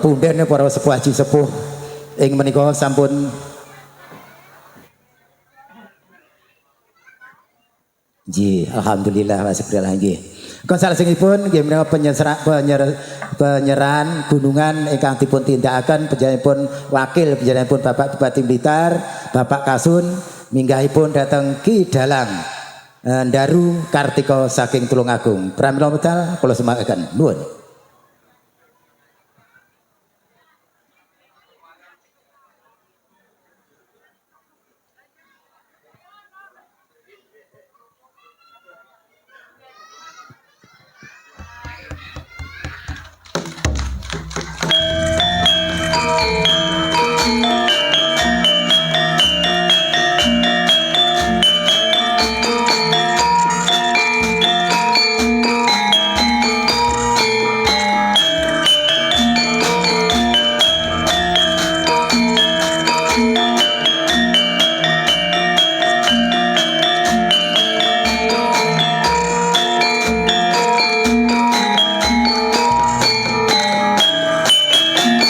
pepundhen para sepuh haji sepuh ing menika sampun nggih alhamdulillah wa syukurillah nggih. Salajengipun nggih menika penyerahan gunungan ingkang dipun tindakaken panjenenganipun wakil panjenenganipun Bapak Bupati Blitar, Bapak Kasun minggahipun dhateng Ki Dalang Ndaru Kartika saking Tulungagung. Pramila medal kula semakaken. Nuwun.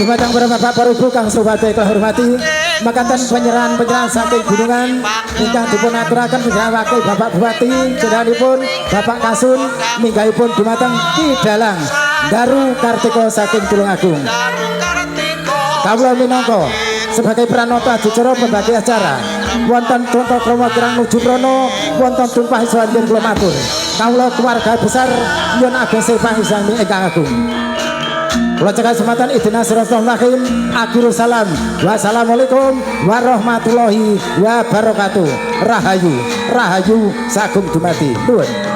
Dumateng para bapak para ibu kang sedaya kula hormati, mekaten penyerahan saking gunungan ingkang dipun aturaken panjenengan wakil Bapak Bupati jenenganipun Bapak Kasun minggahipun dumateng Ki Dalang Ndaru Kartika saking Tulungagung. Kawula minangka sebagai pranata acara pembagi acara wonten contoh krama kirang nuju prono wonten tumpah sawanten kula matur. Kawula keluarga besar yen ageng pahisami ingkang agung. Kula cekal sematan idina Bismillahirrahmanirrahim. Akhirus salam. Wassalamualaikum warahmatullahi wabarakatuh. Rahayu, rahayu sagung dumadi. Nuwun.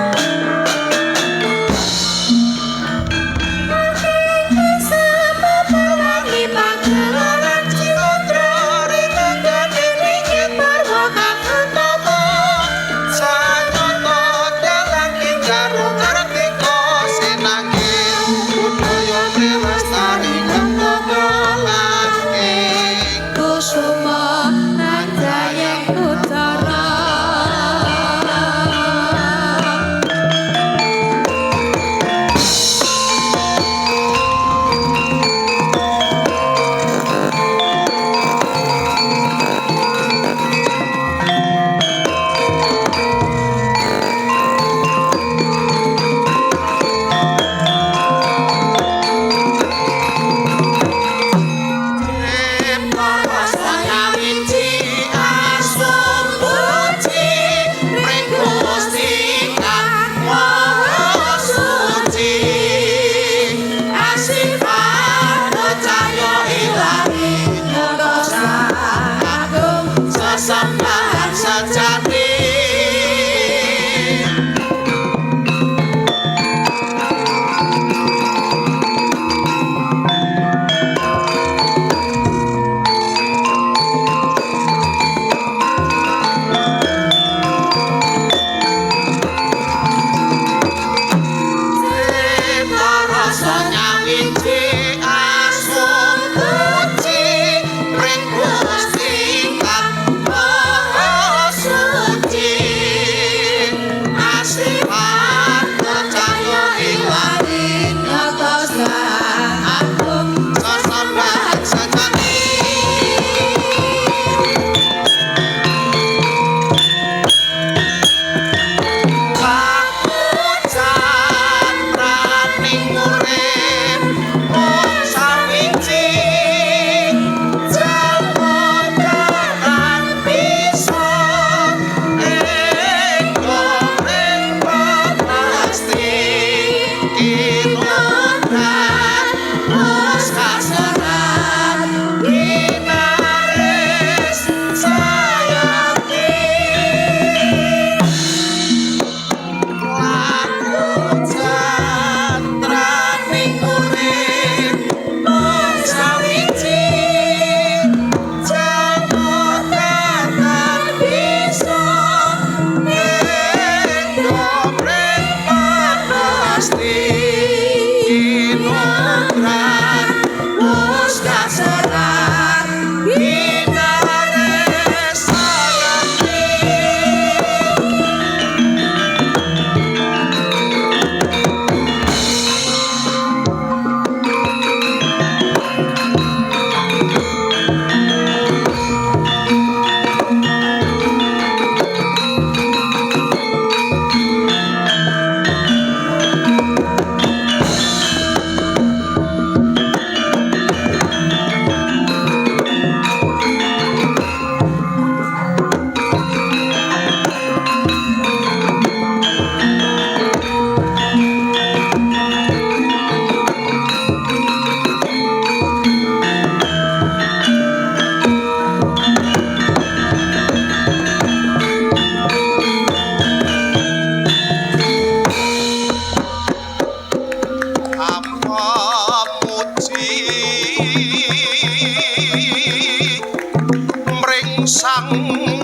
sang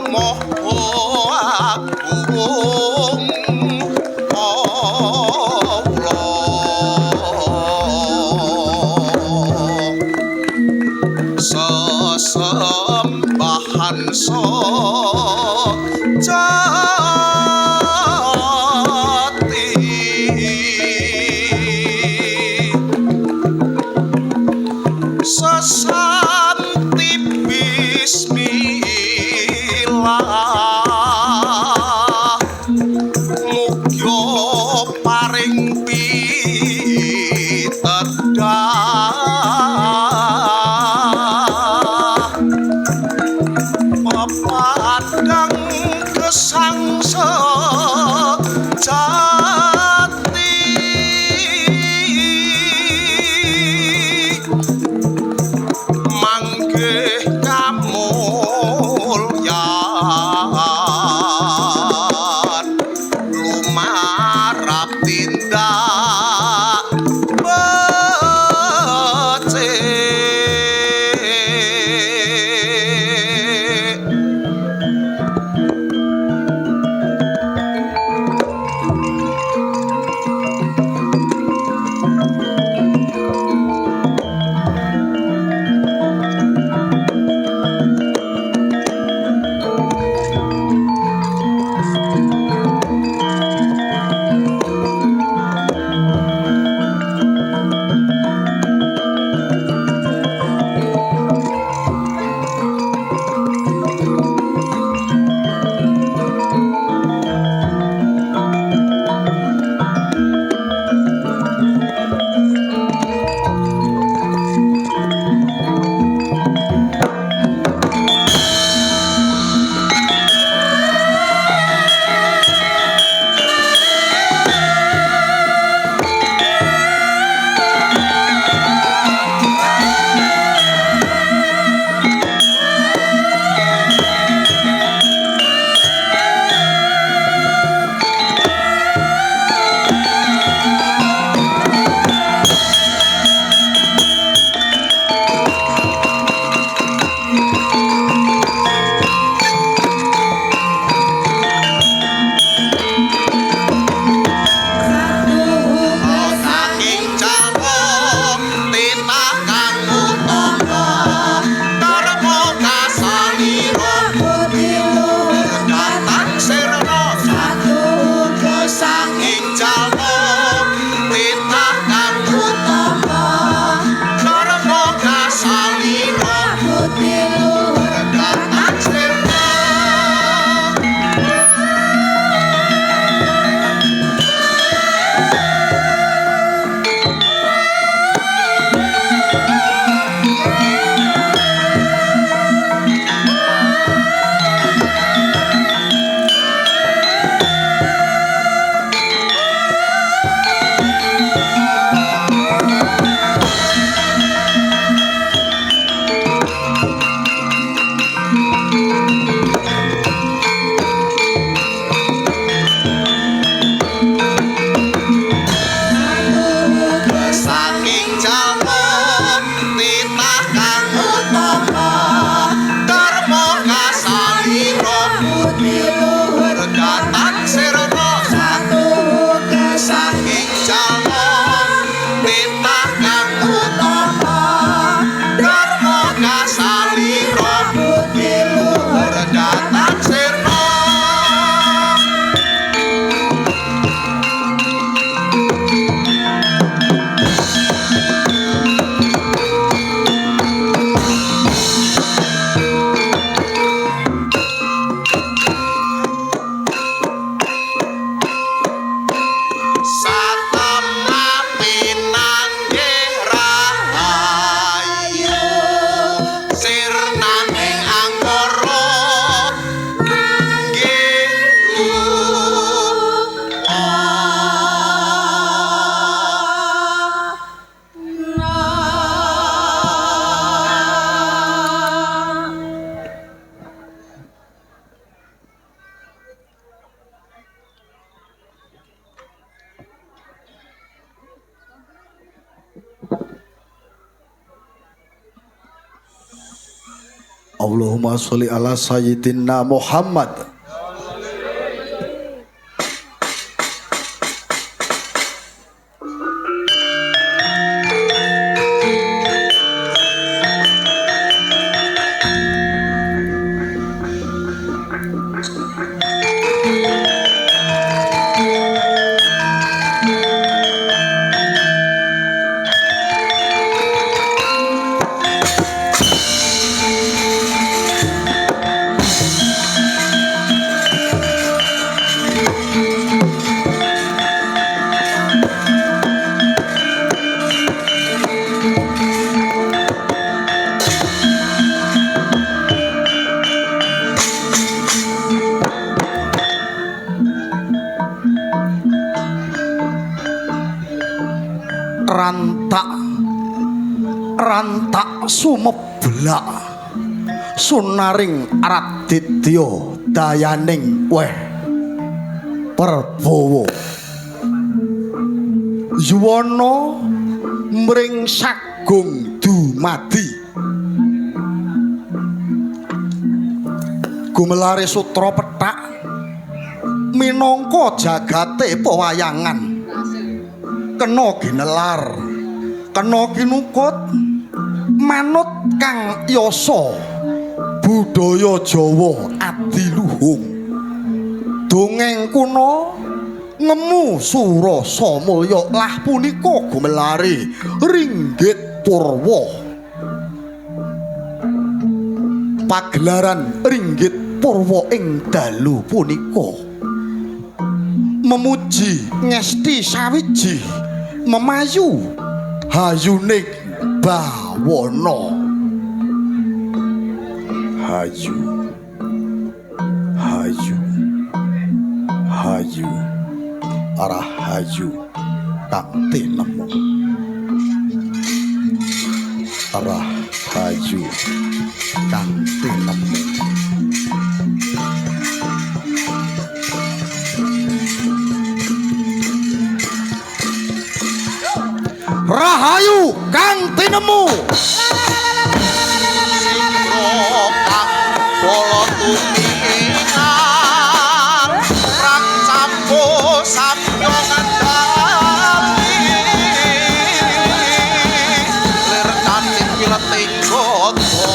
Maha Agung Allah sesembahan sejati sesanti bismillah mugya paring pitedah pepadang gesang sejati manggih kamulyan Allahumma sholli ala sayyidina Muhammad. Rantak sumeblak sunaring Raditya dayaning weh Prabawa yuwana mring sagung dumadi gumelare sutra pethak minangka jagate pewayangan kena ginelar kena kinukut manut kang yasa budaya Jawa adiluhung dongeng kuna ngemu surasa mulya lah punika gumelare Ringgit Purwa pagelaran Ringgit Purwa ing dalu punika memuji ngesti sawiji memayu hayuning bawana hayu arah hayu kang tinemu arah hayu kang tinemu rahayu kang tinemu Sindro kang bala tumingan rang campo sabyo ngandali lir kating pileting goto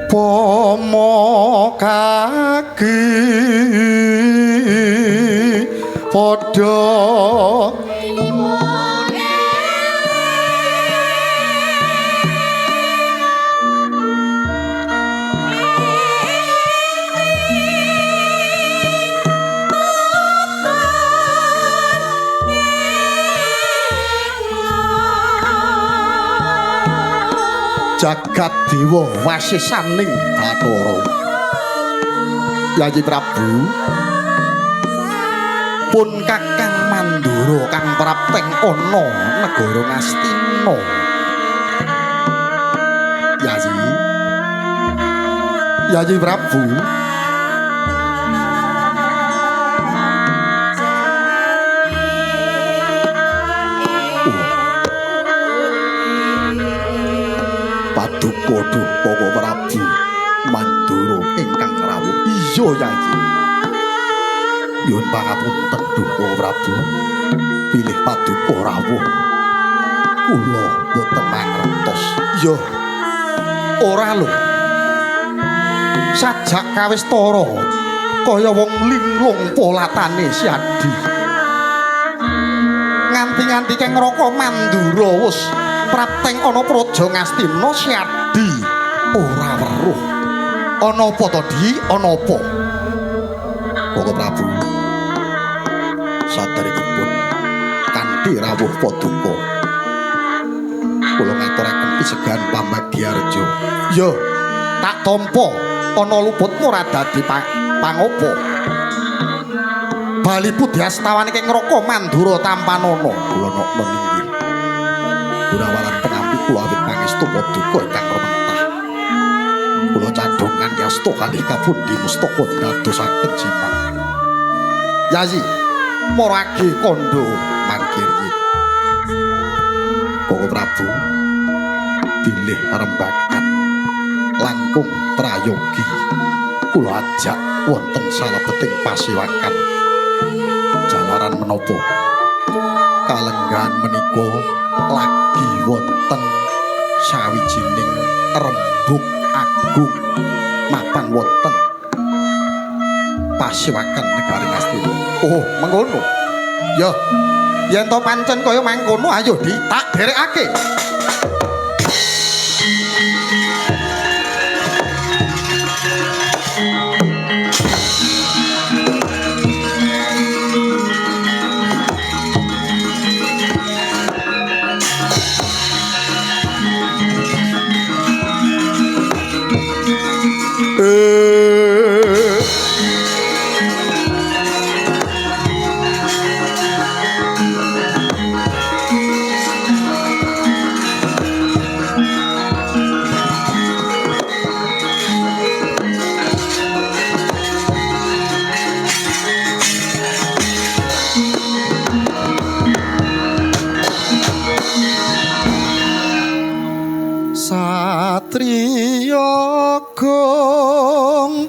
pomo kaki padha jagat dewa wasisaning Bathara Yayi Prabu pun Kakang Mandura kang prapteng ana negara Ngastina Yayi Prabu Bapak Prabu Mandura ingkang rawuh. Iya Yayi. Nyuwun pangapunten Bapak Prabu. Pilih paduka rawuh. Kula boten mangertos. Iya. Ora lho. Sajak kawis tara kaya wong linglung polatane Siadi. Nganti-nganti keng Raka Mandura wis prapteng ana Praja Ngastina Siadi ora weruh. Ana apa to, Di? Ana apa? Bapak Prabu. Saderengipun kanthi rawuh paduka kula ngaturaken pisegan pambagyareja. Ya, tak tampa ana luputmu ora dadi pangapa. Bali Pudyastawan ing Raka Mandura Tampanana kula nekna inggih. Gunawalan pengampi kula awit pangestu paduka ingkang rementah. Kula cadhongan yasta kalih kapundi mustaka dadosaken jimat. Yayi, morage kondo mangkir. Bapak Prabu bilih rembakan langkung prayogi kula ajak wonten salebeting pasiwakan. Jalaran menapa kalenggahan menika lagi wonten sawijining rembug agung mapan wonten pasiwakan negari Ngastina. Oh, mengkono. Ya, yen to pancen kaya mangkono ayo tak derekake. Satriya gongkang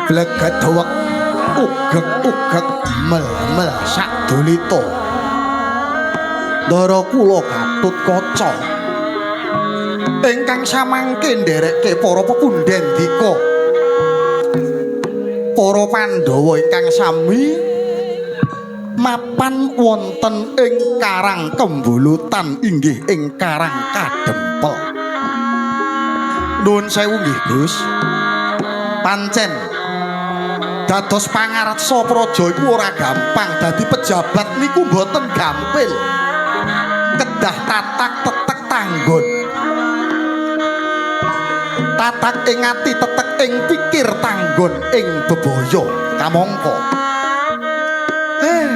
bleget dewek ugek-ugek mel-mel sadolita. Ndara kula Gatut Kaca ingkang samangke nderekke para pepundhendika, para Pandhawa ingkang sami mapan wonten ing Karang Kembulutan inggih ing Karang Kadempel. Nuwun sewu nggih, Gus. Pancen dados pangarsa praja iku ora gampang, dadi pejabat niku mboten gampil. Kedah tatak tetek tanggon. Tatak ing ati tetek ing pikir tanggon ing bebaya kamangka.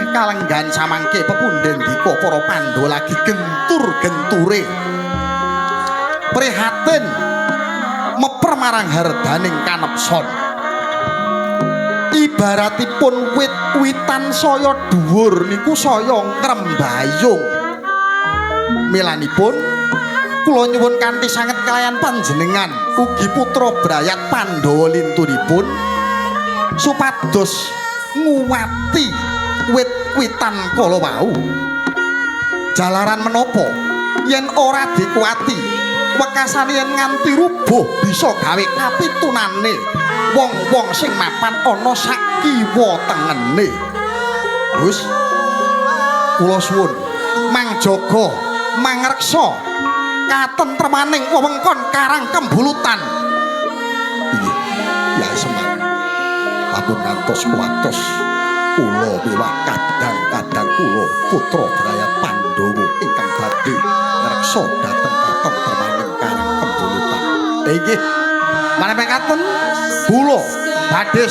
Kalenggan samangke pepundhendika para Pandhawa lagi gentur-genture. Prihatin meper marang hardaning kanepson. Ibaratipun wit-witan saya dhuwur niku saya ngrembayung. Milanipun kula nyuwun kanthi sanget kaliyan panjenengan ugi putra brayat Pandhawa lintunipun supados nguwati wit-witan kala wau. Jalaran menapa yen ora dikuwati wekasane yen nganti rubuh bisa gawe kapitunane wong-wong sing mapan ana sak kiwa tengene. Gus, kula suwun mangjaga mangreksa katentremaning wewengkon Karang Kembulutan. Inggih, Kyai Semar. Ampun ngantos kuwatos kula miwah kadang-kadang kula putra Brayat Pandhawa ingkang badhe ngreksa dhateng katentremaning Karang Kembulutan. Inggih, manekaten kula badhe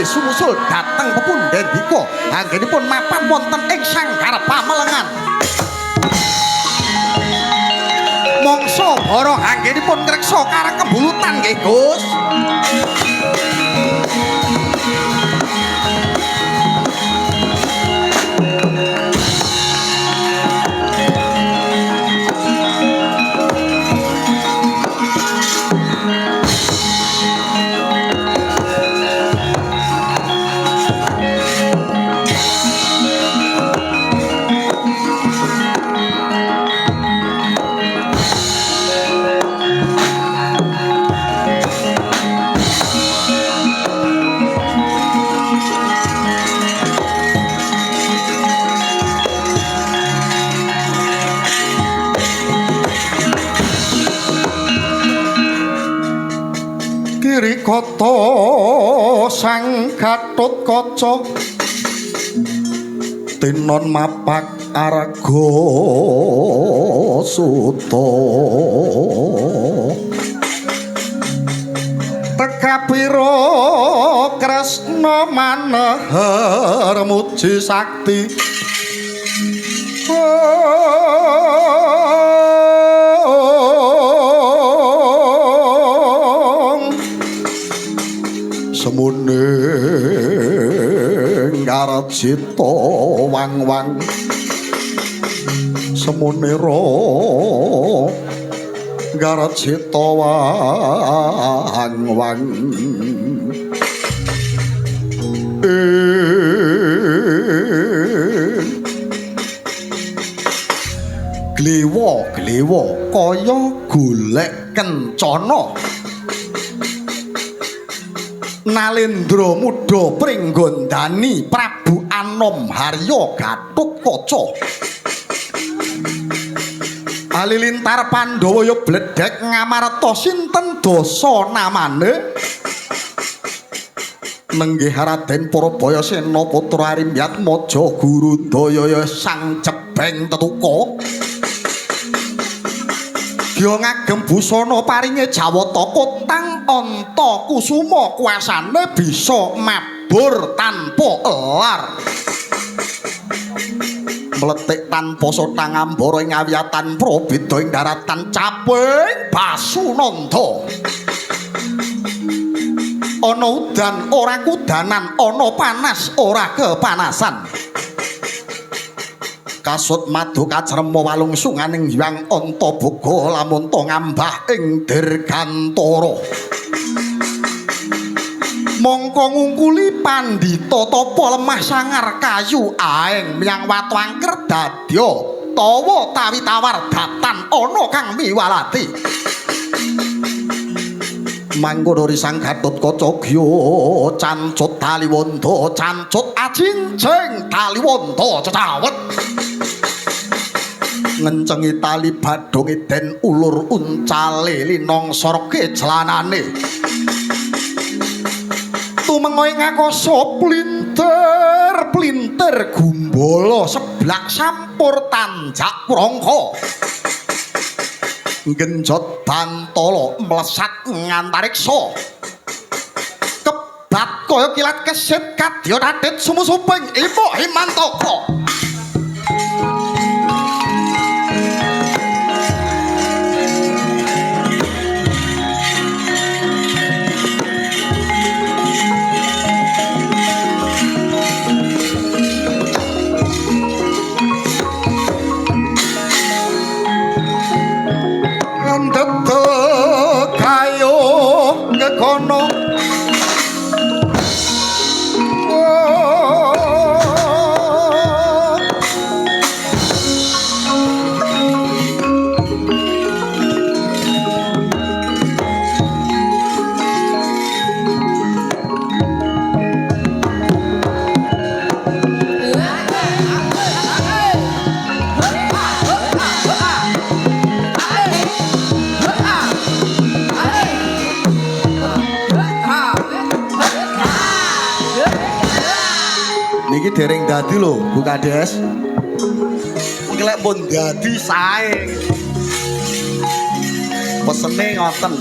sumusul dhateng pepunden Bika anggenipun mapan wonten ing Sanggar Pamelengan. Mangsa bara anggenipun ngreksa Karang Kembulutan nggih, Gus. Kata Sang Gatotkaca tinon mapak Arga Suta tekapira Kresna manehar muji sakti semune ngarcita wang-wang semune ro ngarcita wang-wang gliwa kaya golek kencana Nalendra Muda Pringgondani Prabu Anom Harya Gatotkaca Halilintar Pandhawa ya bledhek ngamarta sinten dasa namane nenggih Raden Purabaya Sena putra Arimyat Maja Gurudaya sang jebeng tetuka Gya ngagem busana paringe Jawata Kotang Anta Kusuma kuasane bisa mabur tanpa elar mletik tanpa sotang ambara ing awiyatan prabeda ing daratan caping Basunanda ana udan ora kudanan ana panas ora kepanasan kasut madu kacrema walungsunganing Hyang Antaboga lamun to ngambah ing dirgantara mongko ngungkuli pandhita tapa lemah sangar kayu aeng miyang watu angker dadya tawa tawi tawar datan ana kang miwalati mangkono Sang Gatotkaca gya cancut taliwonda cancut ajincing taliwonda cecawet ngencengi tali badhonge den ulur uncale linong sorge celanane tumengoy ngakoso plinter gumbala seblak sampur tanjak prangka genjot bantala mlesat ngantariksa kebat kaya kilat kesit kadya radit sumusuping Ibu Himantaka kono Iki dereng dadi lho, Bu Kades. Iki lek pun dadi sae. Pesene ngoten.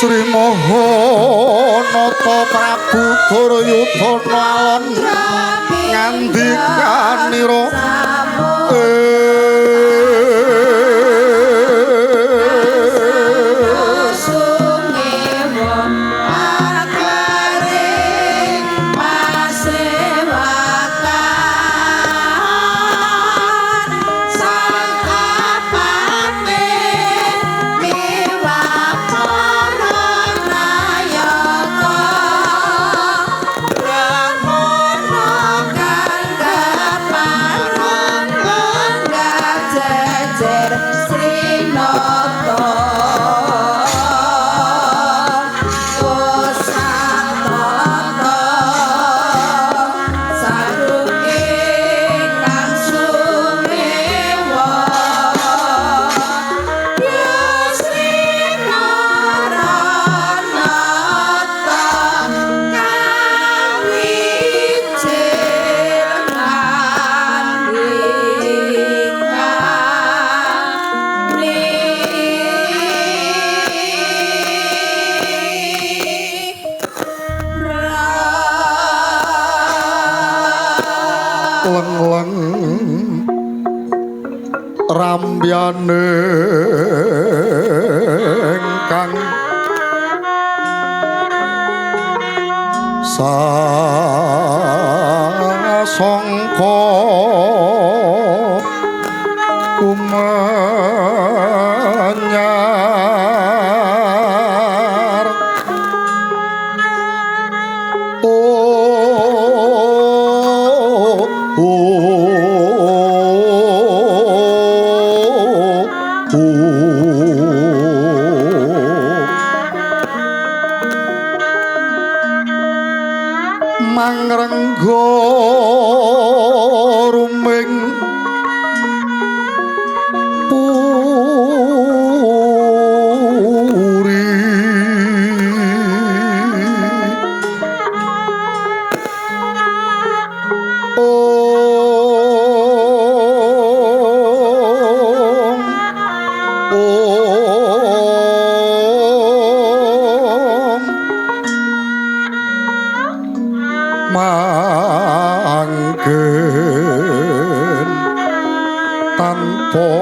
Sri Mahanata Prabu Duryudana alon ngandikanira leng-leng rambyane kang sasangka kumanyar mangrengga ruming puri mangken tanpa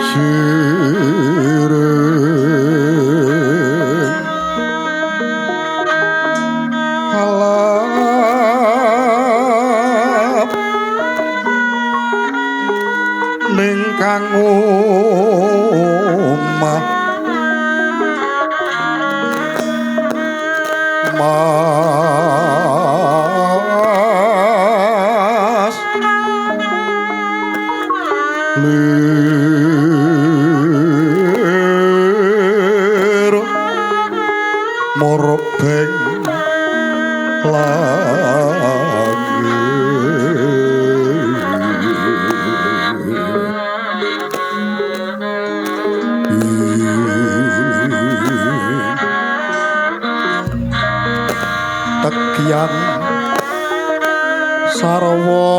sireng alap ning kang omah mas lir morbeng tekian sarwa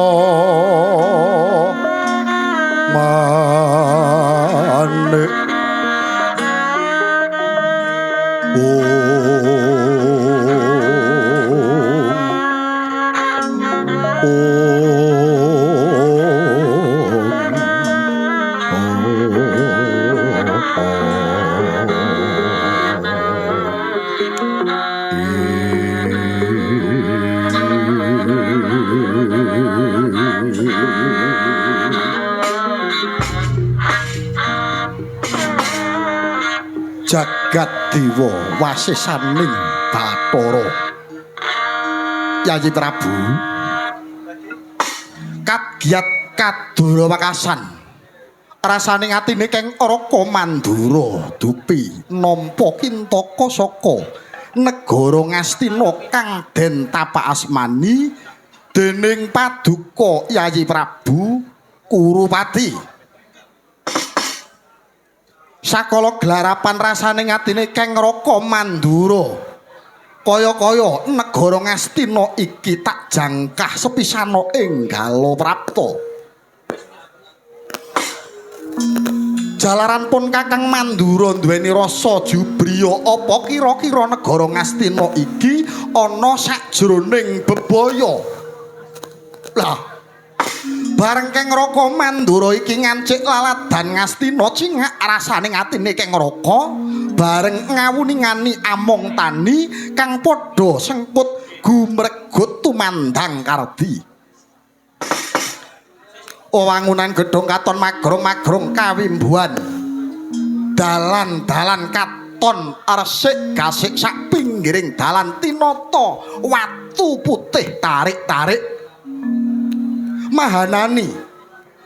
manik jagat dewa wasisaning Bathara Yayi Prabu kagiat kadura wakasan rasaning atine keng Raka Mandura dupi nampa kintaka saka negara Ngastina kang den tapak asmani dening Paduka Yayi Prabu Kurupati. Sakala glarapan rasaning atine keng Raka Mandura kaya-kaya negara Ngastina iki tak jangkah sepisana enggala prapta. Jalaran pun Kakang Mandura duweni rasa jubriya apa kira-kira negara Ngastina iki ana sajroning bebaya. Lah bareng Kang Raka Mandura iki ngancik laladan Ngastina cingak rasane atine Kang Raka bareng ngawuningani Among Tani kang padha sengkut gumregut tumandang Kardi. Wangunan gedhong katon magrong-magrong kawimbuhan. Dalan-dalan katon resik gasik sak pinggiring dalan tinata watu putih tarik-tarik. Mahanani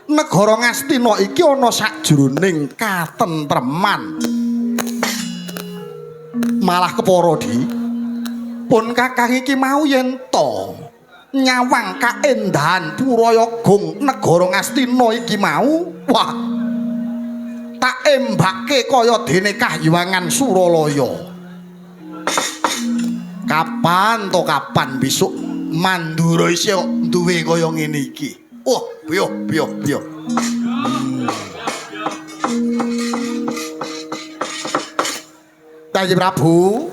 negara Ngastina iki ana sajroning katentreman. Malah kepara di pun Kakang iki mau yen to nyawang kaendahan Purayagung negara Ngastina iki mau wah tak embake kaya dene Kahyangan Suralaya. Kapan to kapan besok Mandura isih duwe kaya ngene iki. Oh, biyo. Yayi Prabu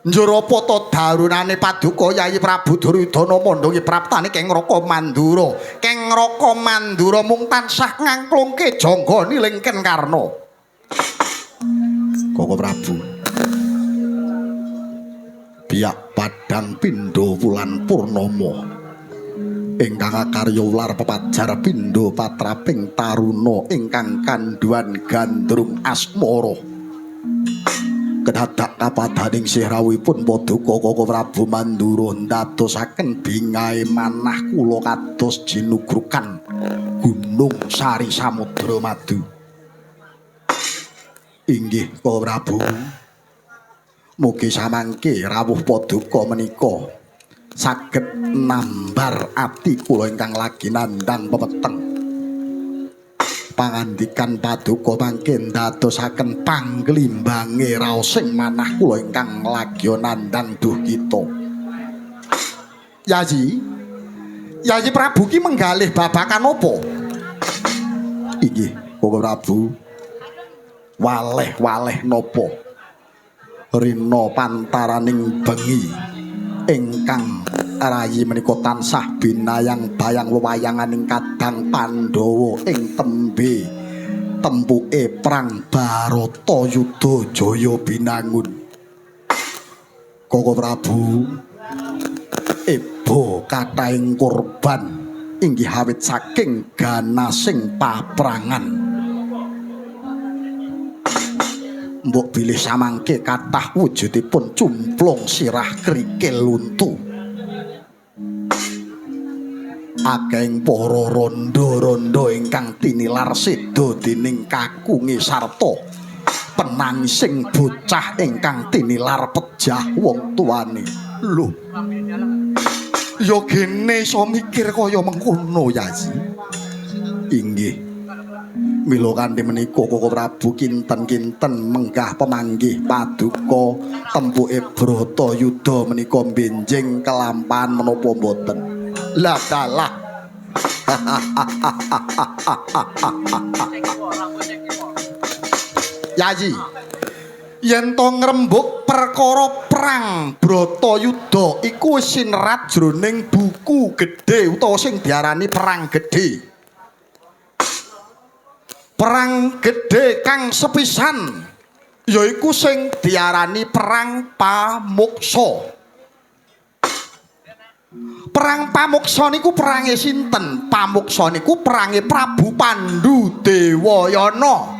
njero poto darunane paduka Yayi Prabu Duryudana mondhongi praptane Kang Raka Mandura. Kang Raka Mandura mung tansah ngangklungke jangga nilingken karna. Koko Prabu. Biak padang pindha wulan purnama. Ingkang karya ular pepajar pindha patraping taruna ingkang kandhuan gandrung asmara. Kedadak kapadaning sihrawipun paduka Koko Prabu Mandura ndadosaken bingahe manah kula kados jinugrukan Gunung Sari Samudra Madu. Inggih Koko Prabu. Mugi samangke rawuh paduka menika saged nambar ati kula ingkang lagi nandhang pepeteng. Pangandikan paduka mangke ndadosaken panglimbange raosing manah kula ingkang lagi nandhang duh kita. Yayi Prabu ki menggalih babakan apa? Inggih Koko Prabu. Waleh-waleh napa? Rina pantaraning bengi ingkang rayi menika tansah binayang bayang wewayanganing kadang Pandhawa ing tempuke perang Baratayuda Jaya binangun. Koko Prabu ebo kathahing korban inggih awit saking ganasing paprangan. Mbok bilih samangke kathah wujudipun cumplung sirah krikil luntu. Akeng para randa-randa ingkang tinilar seda dening kakunge sarta penangising bocah ingkang tinilar pejah wong tuane. Lho. Ya gene iso mikir kaya mengkono Yayi. Inggih. Mila kanthi menika Koko Prabu kinten-kinten menggah pemanggih paduka tempuke Bratayuda menika benjing kelampahan menapa mboten. Lah dalah. Yayi, yen to ngrembug perkara perang Bratayuda iku wis sinerat jroning buku gedhe utawa sing diarani Perang Gedhe. Perang gedhe kang sepisan yaiku sing diarani Perang Pamuksa. Perang Pamuksa niku perange sinten? Pamuksa niku perange Prabu Pandhu Dewayana.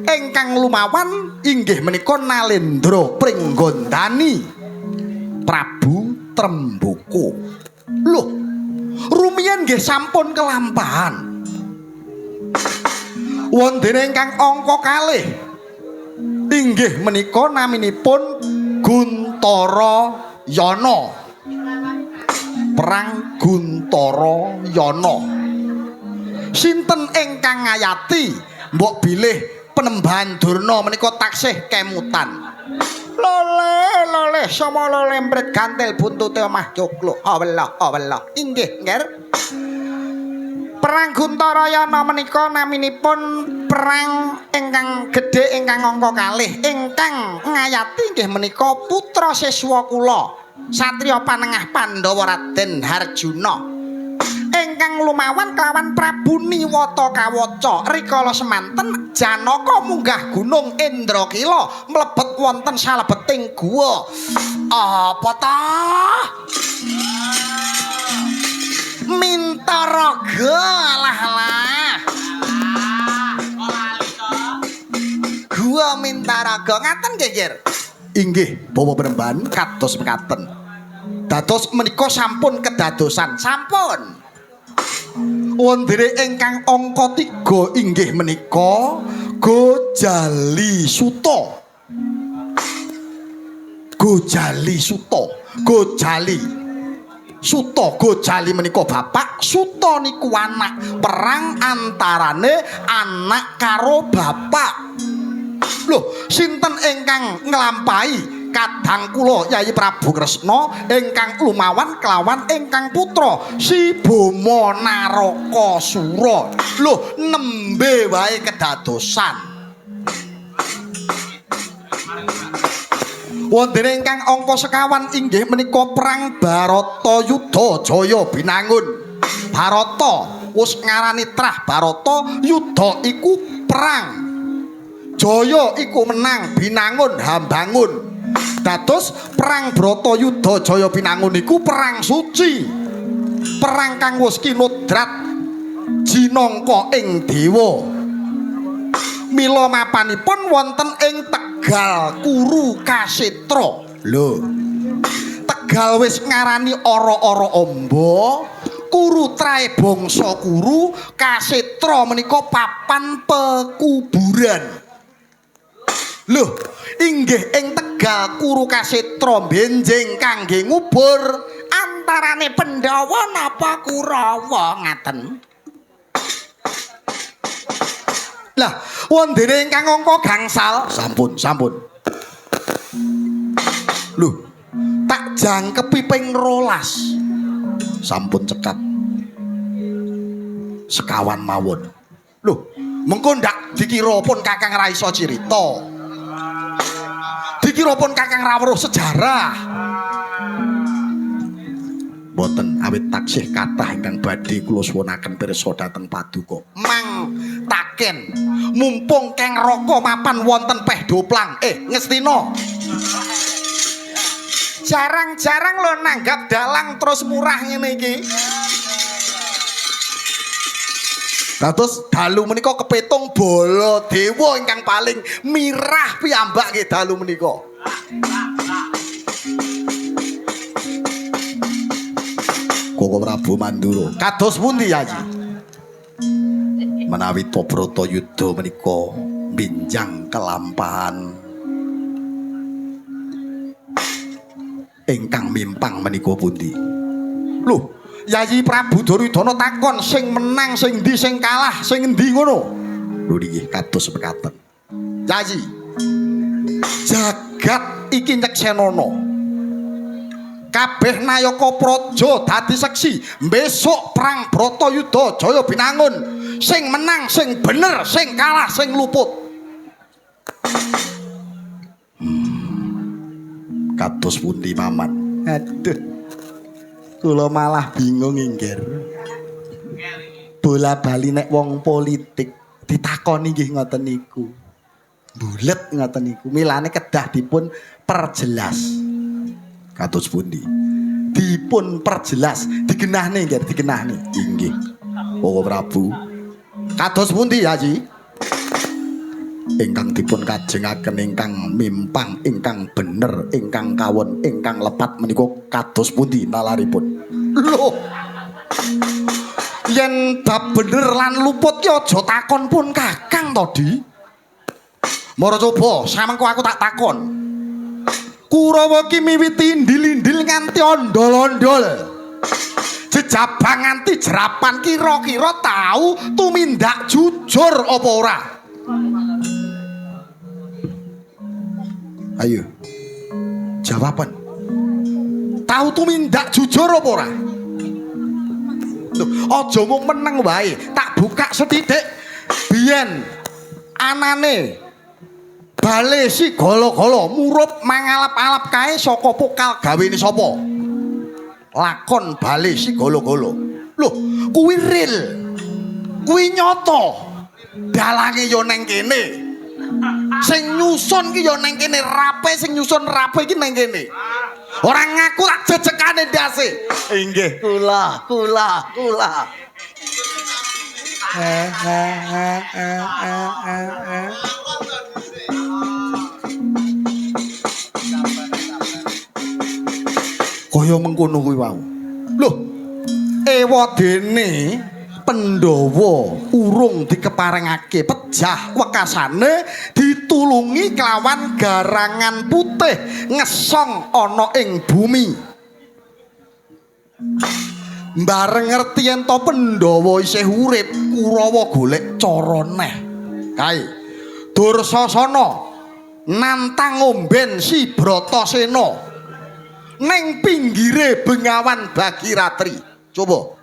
Ingkang lumawan inggih menika Nalendra Pringgondani Prabu Tremboko. Loh, rumiyin nggih sampun kelampahan. Wondene ingkang angka kalih inggih menika naminipun Guntarayana. Perang Guntarayana. Sinten ingkang ngayati? Mbok bilih Penembahan Durna menika taksih kemutan. Lole sama lole mbret gantel buntute omah joglo. Allah. Inggih, Nger. Perang Guntarayana menika naminipun perang ingkang gedhe ingkang angka kalih ingkang ngayati inggih menika putra siswa kula satriya panengah Pandhawa Raden Harjuna ingkang lumawan kelawan Prabu Niwata kawaca rikala semanten Janaka munggah gunung Indrakila mlebet wonten salebeting guwa apa ta Mintaraga lah gua Mintaraga ngaten nggih Ger inggih Bawa Penemban kados mekaten dados menika sampun kedadosan sampun wondere ingkang angka 3 inggih menika Gojali Suta Gojali menika bapak Suta niku anak perang antarane anak karo bapak lho sinten ingkang nglampahi kadang kula Yayi Prabu Kresna ingkang lumawan kelawan ingkang putra si Bama Narakasura lho nembe wae kedadosan wonten ingkang angka sekawan inggih menika perang Baratayuda Jaya Binangun Barata wis ngarani trah Barata yuda iku perang Jaya iku menang Binangun hambangun dados perang Bratayuda Jaya Binangun iku perang suci perang kang wis kinodrat jinangka ing dewa mila mapanipun wonten ing Tegal Kuru Kasetra lho Tegal wis ngarani ora-ora amba Kuru trae bangsa Kuru Kasetra menika papan pekuburan lho inggih ing Tegal Kuru Kasetra benjing kangge ngubur antarane Pandhawa napa Kurawa ngaten lah wondene ingkang angka gangsal sampun lho tak jangkepi ping 12 sampun cekap sekawan mawon lho mengko ndak dikira pun Kakang ra iso cirita dikira pun Kakang ra weruh sejarah boten awit taksih kathah ingkang badhe kula suwunaken pirsa dhateng Paduka mang taken mumpung Kang Raka mapan wonten Peh Doplang Ngestina jarang-jarang lo nanggap dalang terus murah ngene iki dados dalu menika kepetung Baladewa ingkang paling mirah piyambak nggih dalu menika Koko Prabu Mandura kados pundi Yayi menawi Bratayuda menika binjang kelampahan ingkang mimpang menika pundi lho Yayi Prabu Duryudana takon sing menang sing ndi sing kalah sing endi ngono lho nggih kados mekaten Yayi jagat iki nyeksenana kabeh nayaka praja dadi seksi besok perang Bratayuda Jaya Binangun sing menang sing bener sing kalah sing luput kados pundi Maman aduh kula malah bingung inggir bola bali nek wong politik ditakoni nggih ngoten niku bulet ngoten niku milane kedah dipun perjelas kados pundi dipun perjelas digenahne nggih digenahne inggih Bawa Prabu kados pundi Yayi ingkang dipun kajengaken ingkang mimpang ingkang bener ingkang kawon ingkang lepat menika kados pundi nalaripun lho yen bab bener lan luput ya aja takon pun Kakang to Di mara coba samengko aku tak takon Kurawa ki miwiti ndil-ndil nganti ondol-ondol jejabang nganti jerapan kira-kira tahu tumindak jujur apa ora ayo jawaban tahu tumindak jujur apa ora aja mung meneng wae. Tak buka sethithik. Biyen anane bale si golo-golo murup mangalap-alap kae saka pokal gawene sapa? Lakon bale si golo-golo. Loh, kuwi real. Kuwi nyata. Dalange yo neng kene. Sing nyusun ki yo neng kene, rape sing nyusun rape iki neng kene. Ora ngaku tak jejekane ndase. Inggih, kula. Kaya mengkono kuwi wau. Loh, ewadene Pandhawa urung dikeparengake pejah wekasane ditulungi kelawan garangan putih ngesong ana ing bumi. Bareng ngerti yen to Pandhawa isih urip, Kurawa golek cara neh. Kae Dursasana nantang omben si Bratasena ning pinggire Bengawan Bagiratri. Coba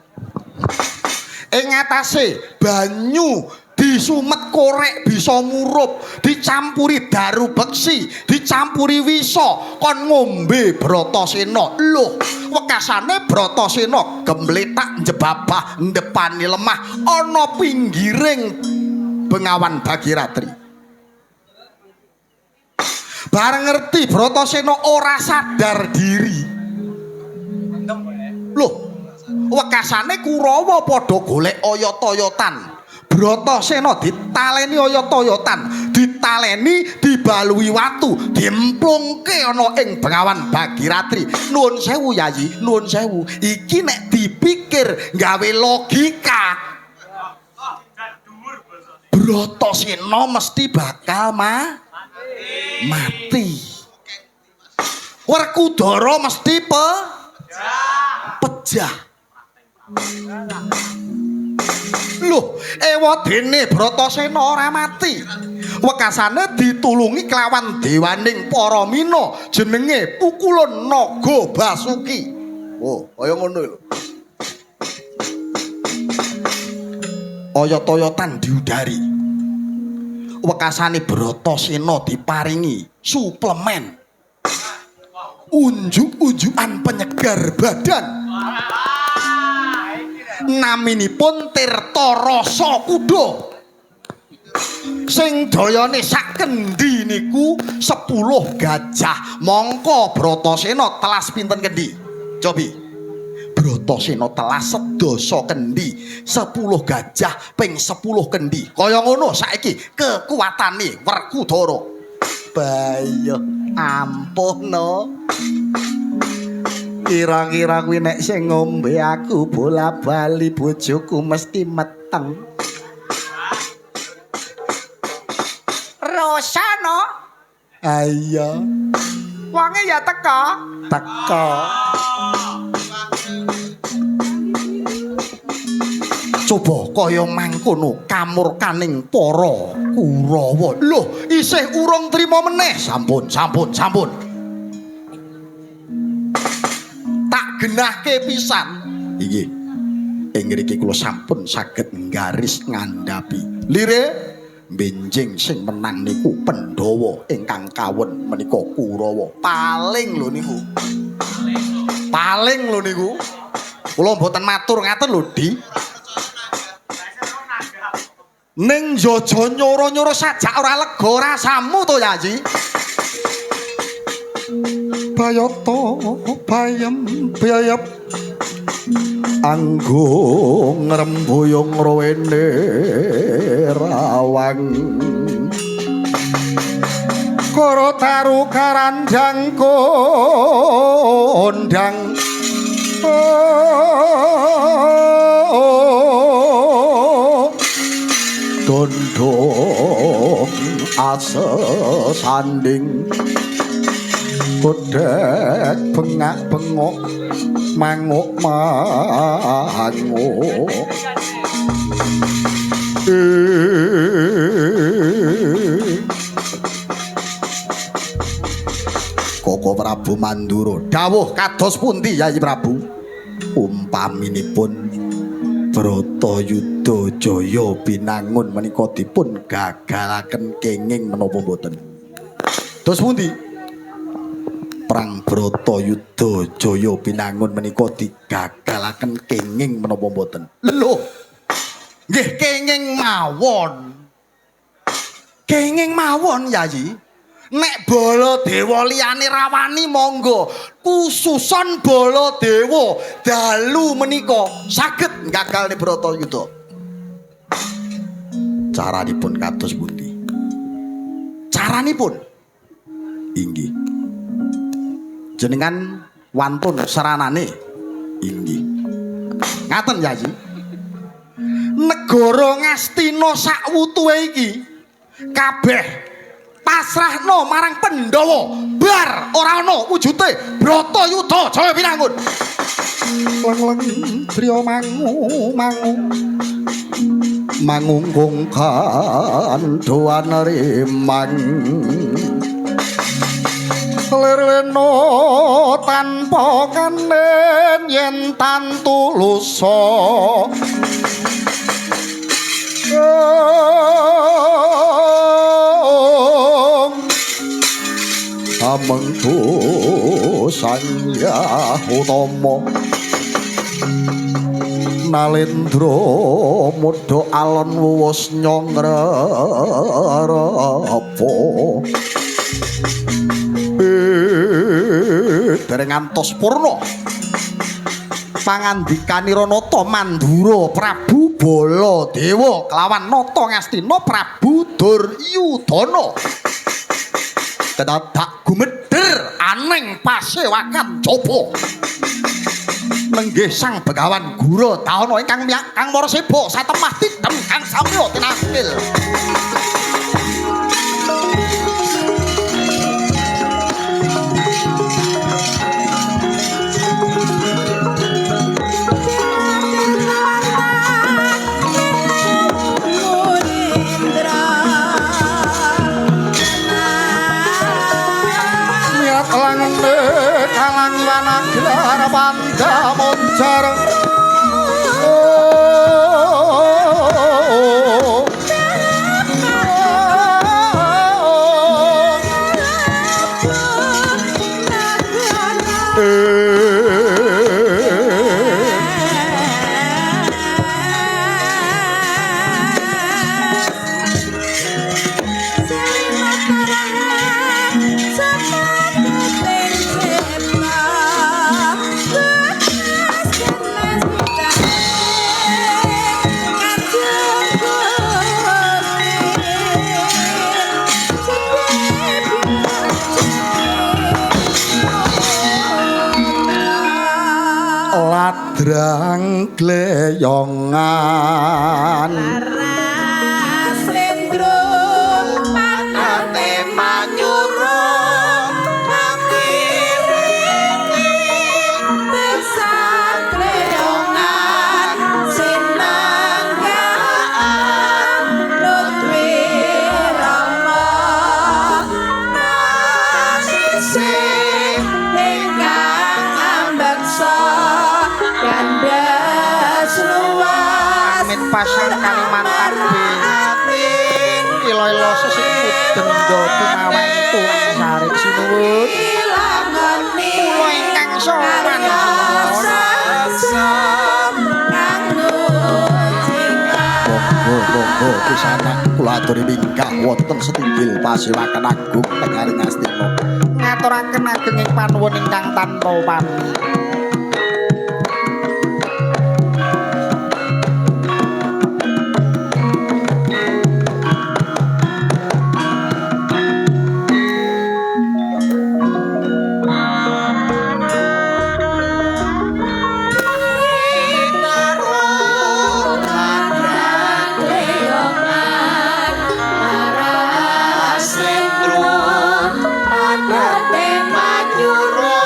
ing atase banyu disumet korek bisa murup, dicampuri daru beksi, dicampuri wisa kon ngombe Bratasena. Lho, wekasane Bratasena gembletak njebabah ndepani lemah ana pinggiring Bengawan Bagiratri. Bareng ngerti Bratasena ora sadar diri. Loh, wekasane Kurawa padha golek oyot-oyotan. Bratasena ditaleni oyot-oyotan, ditaleni dibalui watu, dimplungke ana ing Bengawan Bagiratri. Nuwun sewu Yayi, nuwun sewu. Iki nek dipikir gawe logika, Bratasena mesti bakal mati. Werkudara mesti pejah. Loh, ewadene Bratasena ora mati. Wekasane ditulungi kelawan dewaning para mina jenenge Pukulun Naga Basuki. Oh, kaya ngono lho. Oyot-oyotan diudari. Wekasane Bratasena diparingi suplemen unjuk-unjukan penyegar badan. Naminipun Tirta Rasa Kuda. Sing dayane sak kendi niku 10 gajah. Mongko Bratasena telas pinten kendi? Cobi. Bratasena telas 10 kendi, 10 gajah ping 10 kendi. Kaya ngono saiki kekuatane Werkudara. Bayo ampuhno. Kira-kira kuwi nek sing ngombe aku bola-bali bojoku mesti meteng. Rosano. Ayo. Wonge ya teka. Coba kaya mangkono kamurkaning para Kurawa. Loh, isih urung trima meneh. Sampun. Tak genahke pisan. Iki. Ing ngriki kula sampun saged nggaris ngandhapi. Lire benjing sing menang niku Pandhawa ingkang kawon menika Kurawa. Paling lho niku. Kula mboten matur ngaten lho, Di. Ning jaja nyoro-nyoro sajak ora lega rasamu to, Yayi. Bayata bayem anggo ngrembuyung rowene rawang karo taru karanjang kondang dondong ase sanding kodek bengak-bengok manguk-manguk Koko Prabu Mandura dawuh kados pundi Yayi Prabu? Umpaminipun Bratayuda Jaya Binangun menika dipun gagalaken kenging menapa mboten? Dos pundi? Perang Bratayuda Jaya Binangun menika digagalaken kenging menapa mboten? Lho. Nggih kenging mawon. Kenging mawon Yayi. Nek Baladewa liyane rawani monggo, khususon Baladewa dalu menika saged nggagalne Bratayuda. Caranipun kados pundi? Caranipun inggih jenengan wantun saranane inggih ngaten Yayi. Negara Ngastina sakwutuhe iki kabeh pasrahno marang Pandhawa bar ora ana wujude Bratayuda Jaya Binangun. Leng-leng priya mangungkung kandhoan remang lir-leno tanpa kanen yen tantulusa amengku sanya utama Nalendra mudha alon wuwus nyongrapa dereng ngantos purna pangandikanira Nata Mandura Prabu Baladewa kelawan Nata Ngastina Prabu Duryudana kedadak gumedher aneng pasewakan jaba lenggih sang Begawan Gura Dahana ingkang miyak Kang Maraseba satemah tidem kang samya tinakil. Kalang wanagelar panda moncar ladrang gleyongan Slendro ate manyuro akiriki besan gleyongan sinanggaan lutwi rama nasise ingkang ambeksa kandas luas Amit pasang Kalimantan B ilo-ilo sesiput denda tumawen tuwang sari sinuwun kula ingkang sowan monggo pisanan kula aturi minggah wonten setinggil pasewakan agung Negari Ngastina ngaturaken agenging panuwun ingkang tanpa pamrih. Slendro ate manyuro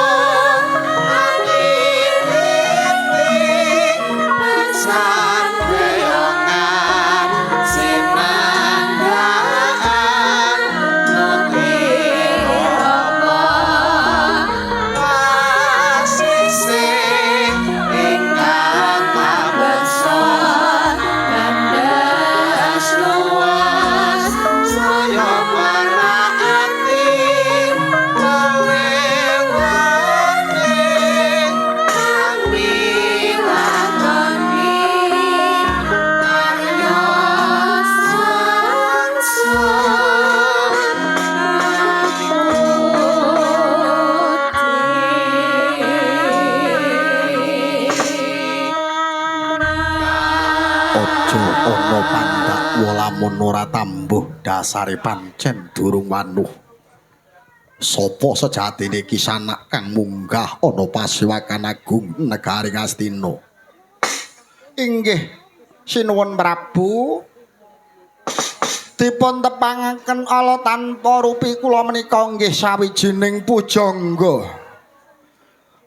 Pandak walamun ora tambuh dasare pancen durung wanuh. Sapa sejatine kisanak kang munggah ana Pasiwakan Agung negari Ngastina? Inggih sinuwun Prabu. Dipun tepangaken ala tanpa rupi kula menika nggih sawijining pujangga.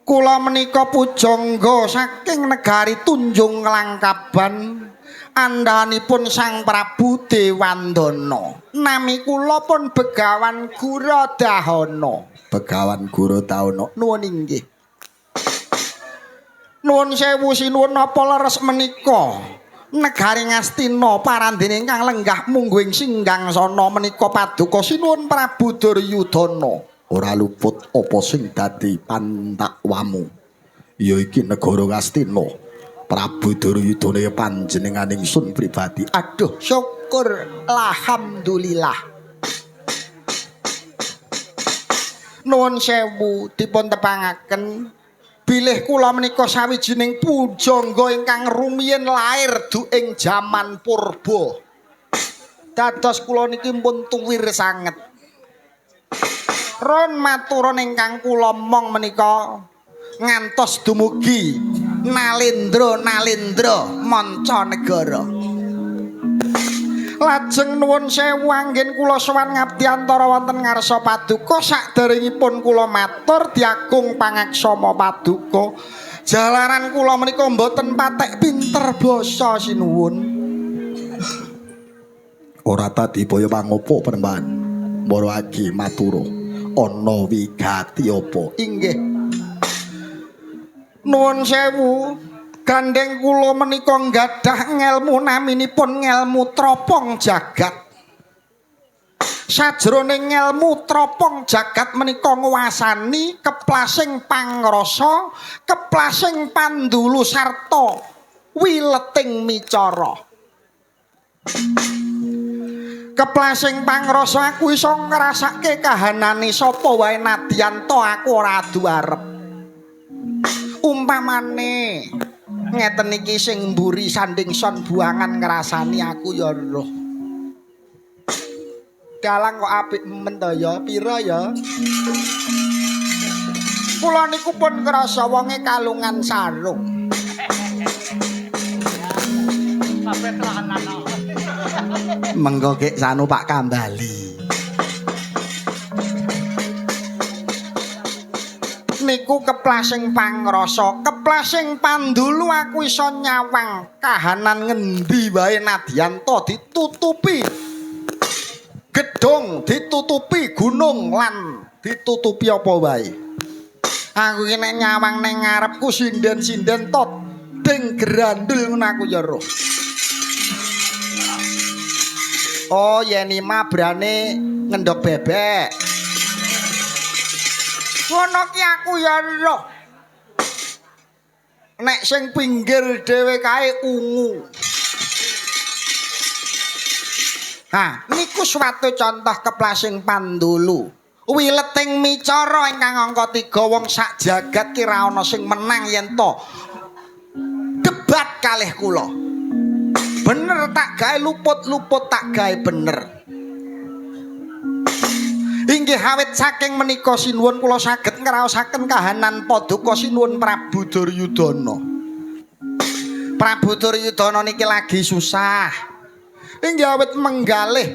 Kula menika pujangga saking negari Tunjung Langkaban. Andhanipun Sang Prabu Dewandana. Nami kula pun Begawan Guradahana. Begawan Guradahana. Nuwun inggih. Nuwun sewu sinuwun napa leres menika negari Ngastina parandene ingkang lenggah mungguing singgang sana menika paduka sinuwun Prabu Duryudana. Ora luput apa sing dadi pandakwamu. Ya iki negara Ngastina. Prabu Duryudana ya panjenengan ingsun pribadi. Aduh, syukur alhamdulillah. Nuwun sewu dipun tepangaken bilih kula menika sawijining pujangga ingkang rumiyin lair ing jaman purba. Dados kula niki pun tuwir sanget. Ron maturon ingkang kula mong menika ngantos dumugi Nalendra manca negara. Lajeng nuwun sewu anggen kula sowan ngabdi antara wonten ngarsa paduka saderengipun kula matur diagung pangaksama paduka. Jalaran kula menika mboten patek pinter basa sinuwun. Ora tadi baya pangopo Penembahan. Marwagi matura. Ana wigati apa? Inggih. Nuwun sewu, gandeng kula menika nggadhah ngelmu naminipun ngelmu tropong jagat. Sajroning ngelmu tropong jagat menika nguwasani keplasing pangrasa, keplasing pandulu sarta wileting micara. Keplasing pangrasa aku iso ngrasake kahanane sapa wae nadyan to aku ora adu arep. Umpamane ngeten iki sing mburi sanding son buangan ngrasani aku ya roh. Dalang kok apik men to ya, pira ya? Kula niku pun ngrasa wonge kalungan sarung. Mengko kek sanu Pak Kambali. Niku keplasing pangrasa, keplasing pandulu aku iso nyawang kahanan ngendi wae nadyan to ditutupi gedung, ditutupi gunung lan ditutupi apa wae. Aku iki nek nyawang ning ngarepku sinden-sinden tot ding grandul ngono aku ya roh. Oh, yeni mah berane ngendok bebek. Ngono ki aku ya roh. Nek sing pinggir dhewe kae ungu. Ha, niku suatu contoh keplasing pandulu. Wileting micara ingkang angka 3 wong sak jagat ki ra ana sing menang yen to debat kalih kula. Bener tak gawe luput-luput tak gawe bener. Inggih awit saking menika sinuwun kula saged ngraosaken kahanan paduka sinuwun Prabu Duryudana. Prabu Duryudana niki lagi susah. Inggih awit menggalih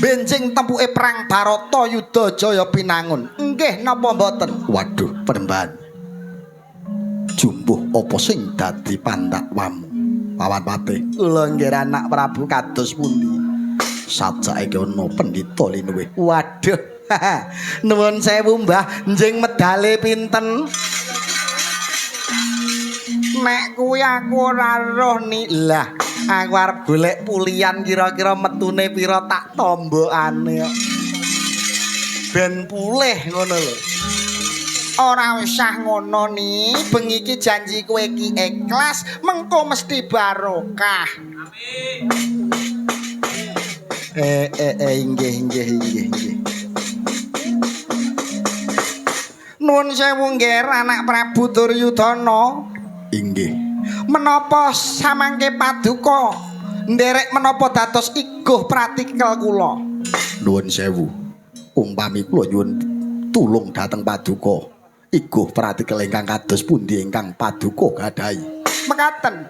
benjing tempuke perang Barata Yudha Jaya Pinangun. Nggih napa mboten? Waduh, Penembahan. Jumbuh apa sing dadi pandakwamu? Pawan Pati. Kula nggih anak Prabu kados pundi? Sajake ana Pendhita Linuwih. Waduh. Nuwun sewu Mbah, njing medale pinten? Nek kuwi aku ora roh ni. Lah, aku arep golek pulian kira-kira metune pira tak tombokane. Ben pulih ngono lho. Ora usah ngono ni, bengi iki janji kowe iki ikhlas, mengko mesti barokah. Amin. Inggih. Nuwun sewu nggih anak Prabu Duryudana. Inggih. Menapa samangke paduka nderek menapa dados iguh pratikel kula. Nuwun sewu. Umpami kula nyuwun tulung dhateng Paduka. Iguh pratikel ingkang kados pundi ingkang Paduka gadahi? Mekaten.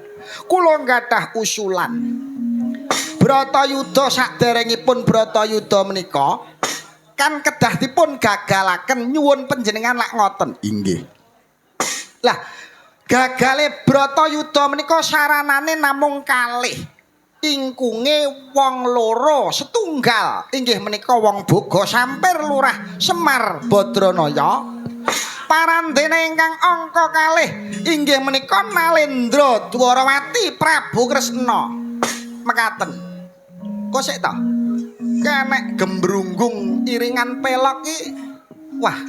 Kula nggadah usulan. Bratayuda saderengipun Bratayuda menika kan kedah dipun gagalaken nyuwun panjenengan lak ngoten. Inggih. Lah, gagale Bratayuda menika saranane namung kalih. Ingkunge wong loro setunggal. Inggih menika wong Boga Sampir Lurah Semar Badranaya. Parandene ingkang angka kalih inggih menika Nalendra Dwarawati Prabu Kresna. Mekaten. Kok sik ta? Kenek gembrunggung iringan pelok iki. Wah,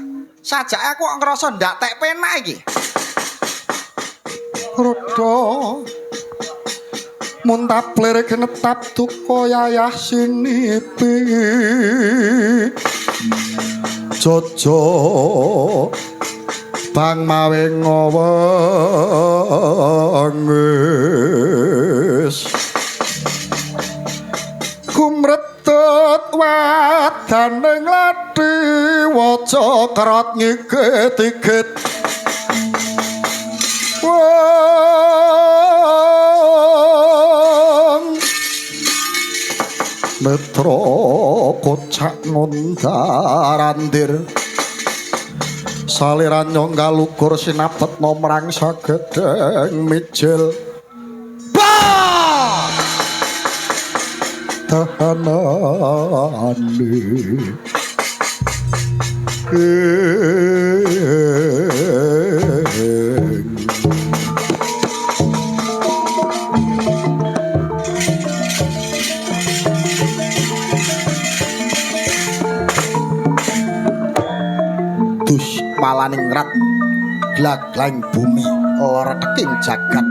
sajake aku ngrasa ndak tek penak iki. Rodo muntaplir genetap duka yayah sinipi. Jojo bang mawe ngowengis. Kumretut wadaning lathi waca kerat ngigit-igit. Wong netra kocak ngundarandir saliran nyonggal ukur sinapet nomrang sagedeng mijil. Tahanane dus malaning rat glaglang bumi lereking jagat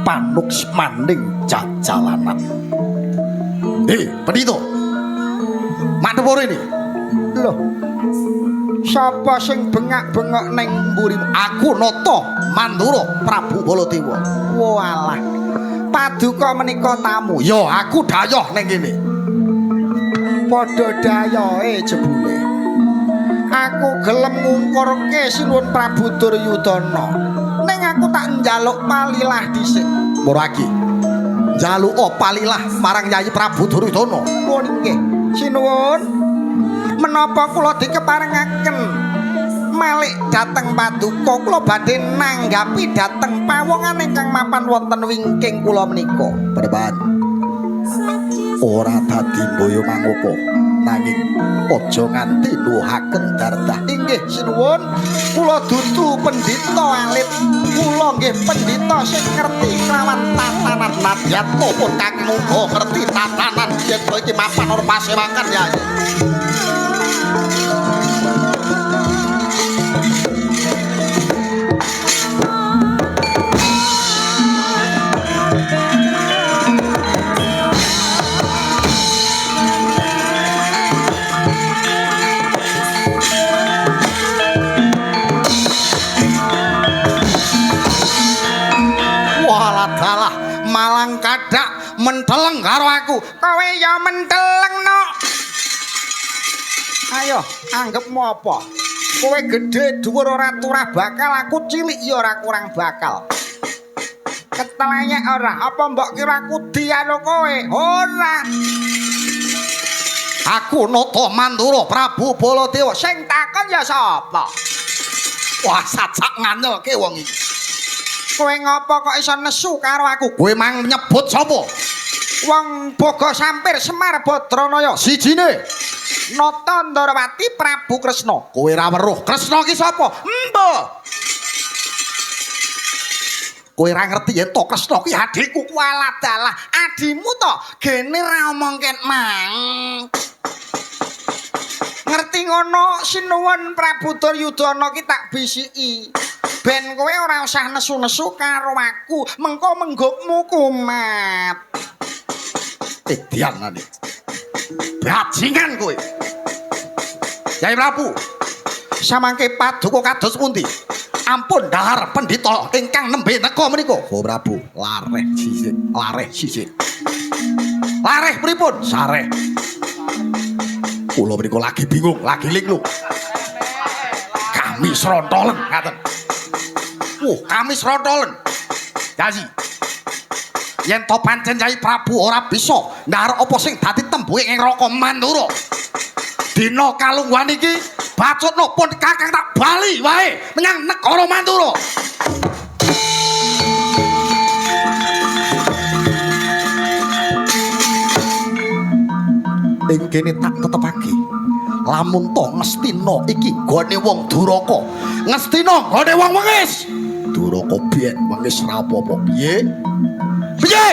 panuks manding jajalanan. Pendito mandhepur ini loh, sapa sing bengak-bengok neng mburimu? Aku Nata Mandura Prabu Baladewa. Walah, Paduka menika tamu. Ya aku dayoh ning kene. Padha dayohe jebule. Aku gelem ngungkurke sinuwun Prabu Duryudana. Ning aku tak njaluk palilah dhisik. Muragi. Njaluk palilah marang Yayi Prabu Duryudana. Nuwun nggih. Sinuwun. Menapa kula dikeparengaken malih dhateng Paduka kula badhe nanggapi dhateng pawongan ingkang mapan wonten wingking kula menika. Beneran. Ora dadi boyo mangopo nanging aja nganti nuhaken dardah. Inggih sinuwun, kula dudu pendhita alit. Kula nggih pendhita sing ngerti kelawan tatanan nadyatma pun kang muga ngerti tatanan yen iki mapan ora pasewakan ya. Malang kadak menteleng karo aku. Kowe ya menteleng no. Ayo, anggapmu apa? Kowe gede dhuwur ora turah bakal, aku cilik ya ora kurang bakal. Ketelanya ora, apa mbok kira aku diano kowe? Ora. Aku Nata Mandura Prabu Baladewa. Sing takon ya sapa? Wah, sajak nganyelke wong iki. Kowe ngapa kok iso nesu karo aku? Kowe mang nyebut sapa? Wong Boga Sampir Semar Badranaya. Sijine Nata Ndarawati Prabu Kresna. Kowe ra weruh Kresna ki sapa? Mbah. Kowe ra ngerti yen to Kresna ki adikku kualat dalah. Adimu to gene ra omongken mang. Ngerti ngono sinuwun Prabu Duryudana ki tak bisiki. Ben kowe ora usah nesu-nesu karo aku, mengko menggukmu kumat. Dianane. Bajingan kowe. Yai Prabu. Samangke Paduka kados pundi? ampun dahar pendhita ingkang nembe teka menika. Oh Prabu, lareh sisik, lareh sisik. Lareh pripun? Sareh. Kula menika lagi bingung, lagi linglung. Kami srontolen ngaten. Kami srontolen. Jadi yen to pancen Yai Prabu ora bisa ndahar apa sing dadi tembuke ing Raka Mandura. Dina kalungguhan iki bacutna pun kakang tak bali wae menyang negara Mandura. Ing kene tak tetepake. Lamun to Ngastina iki gone wong Duraka. Ngastina gone wong Wengis. Duraka biyen Wengis ra apa-apa. Piye? Piye?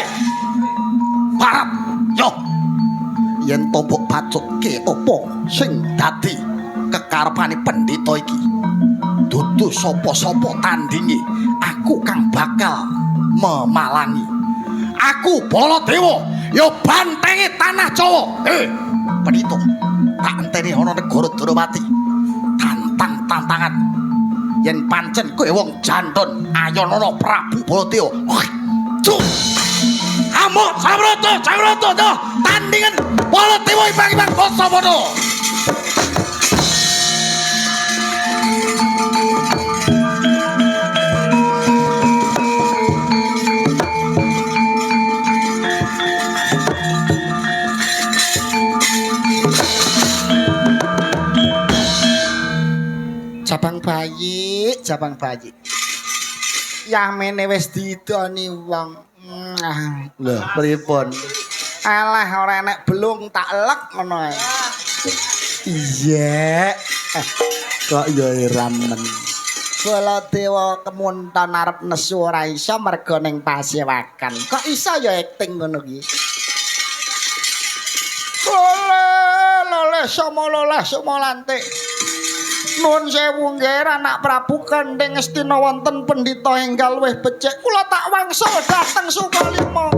Parap. Yo. Yen to mbok bacutke apa sing dadi kekarepane pendhita iki. Dudu sapa-sapa tandinge. Aku kang bakal memalangi. Aku Baladewa, ya bantenge tanah Jawa. Pendhita, tak enteni ana negara Durawati. Tantang-tantangan. Yen pancen kowe wong jandon Ayanana Prabu Baladewa. Cuk. Amuk Samrata to tandingan Baladewa ibang-ibang basa padha. Jabang bayi. Yamene wis didoni wong. Lho, pripun? Alah ora enek belung tak elek ngono ae. Iya. Kok yo ramen. Baladewa kemunton arep nesu ora iso merga ning pasewakan. Kok iso yo akting ngono ki? Loleh somolantik. Nuwun sewu nggih anak Prabu Kendhing Ngastina wonten pendhita enggal luwih becik. Kula tak wangsul dhateng Sukalima.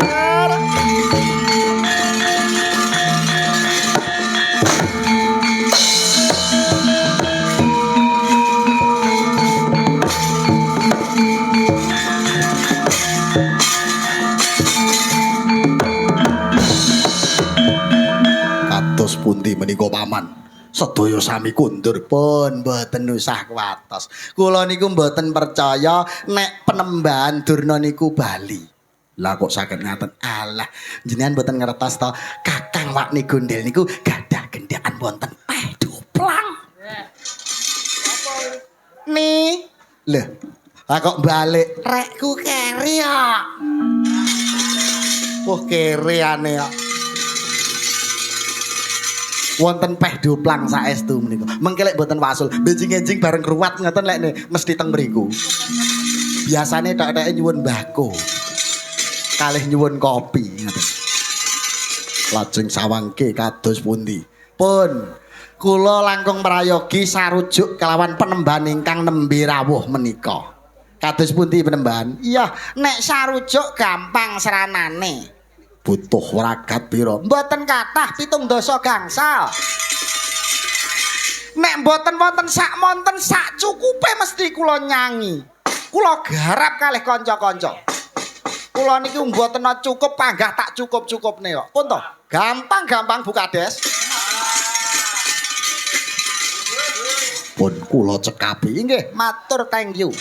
Kados pundi menika paman? Sedaya sami kundur pun mboten usah kuwatos. Kula niku mboten percaya nek Penembahan Durna niku bali. Lah kok saged ngaten? Alah, jenengan mboten ngertos to, Kakang Wakni Gondel niku gadah gendaan wonten Peh Duplang. Nih, lho. Lah kok balik? Rekku keri kok. Keriane kok. Wonten Peh Duplang saestu menika. Mengke lek mboten wasul, benjing-enjing bareng kruwat ngoten lek mesti teng mriku. Biasane tok-toke nyuwun mbako. Kalih nyuwun kopi ngoten. Lajeng sawangke kados pundi? Pun kula langkung prayogi sarujuk kelawan Penembahan ingkang nembe rawuh menika. Kados pundi Penembahan? Iya, nek sarujuk gampang seranane. Butuh ragat pira? Mboten kathah 7 dasa gangsal. Nek mboten wonten sak monten sak cukupe mesti kula nyanyi. Kula garap kalih kanca-kanca. Kula niki mboten cukup panggah tak cukup-cukupne kok. Pun to? Gampang-gampang Bukades. Pun kula cekapi nggih, matur thank you.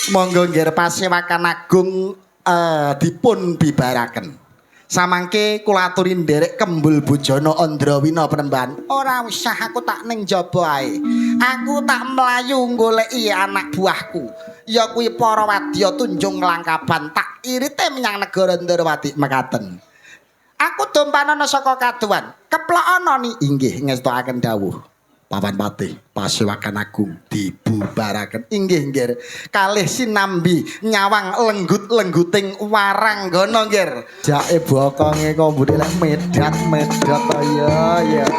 Monggo nggih Pasewakan Agung dipun bibaraken. Samangke kula aturi nderek Kembul Bujana Andrawina Penembahan. Ora usah aku tak ning jaba ae. Aku tak mlayu goleki anak buahku. Ya kuwi para wadya tunjung Langkaban tak irite menyang negara Ndrawati mekaten. Aku dompanana saka kaduan. Keplokana ni inggih ngestokaken dawuh. Pawan Patih Pasewakan Agung dibubaraken. Inggih nggih. Kalih sinambi nyawang lenggut-lengguting waranggana nggih. Jake bokonge kok mbune lek medat-medat to ya.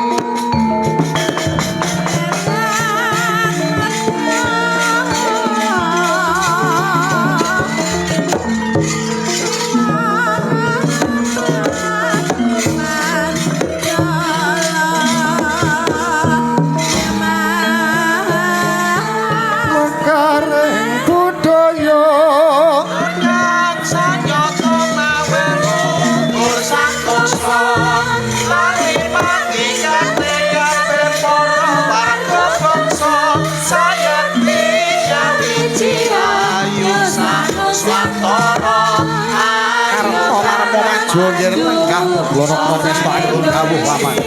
kula nok nestakaken dawuh paman.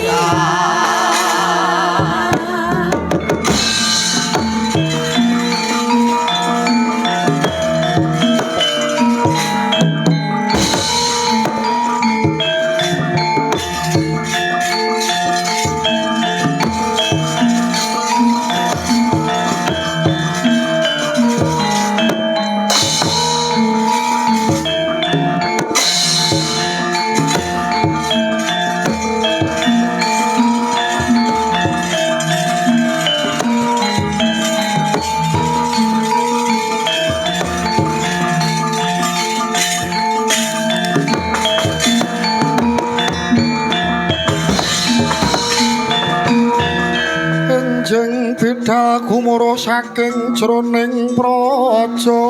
Bidal gumoro saking jroning praja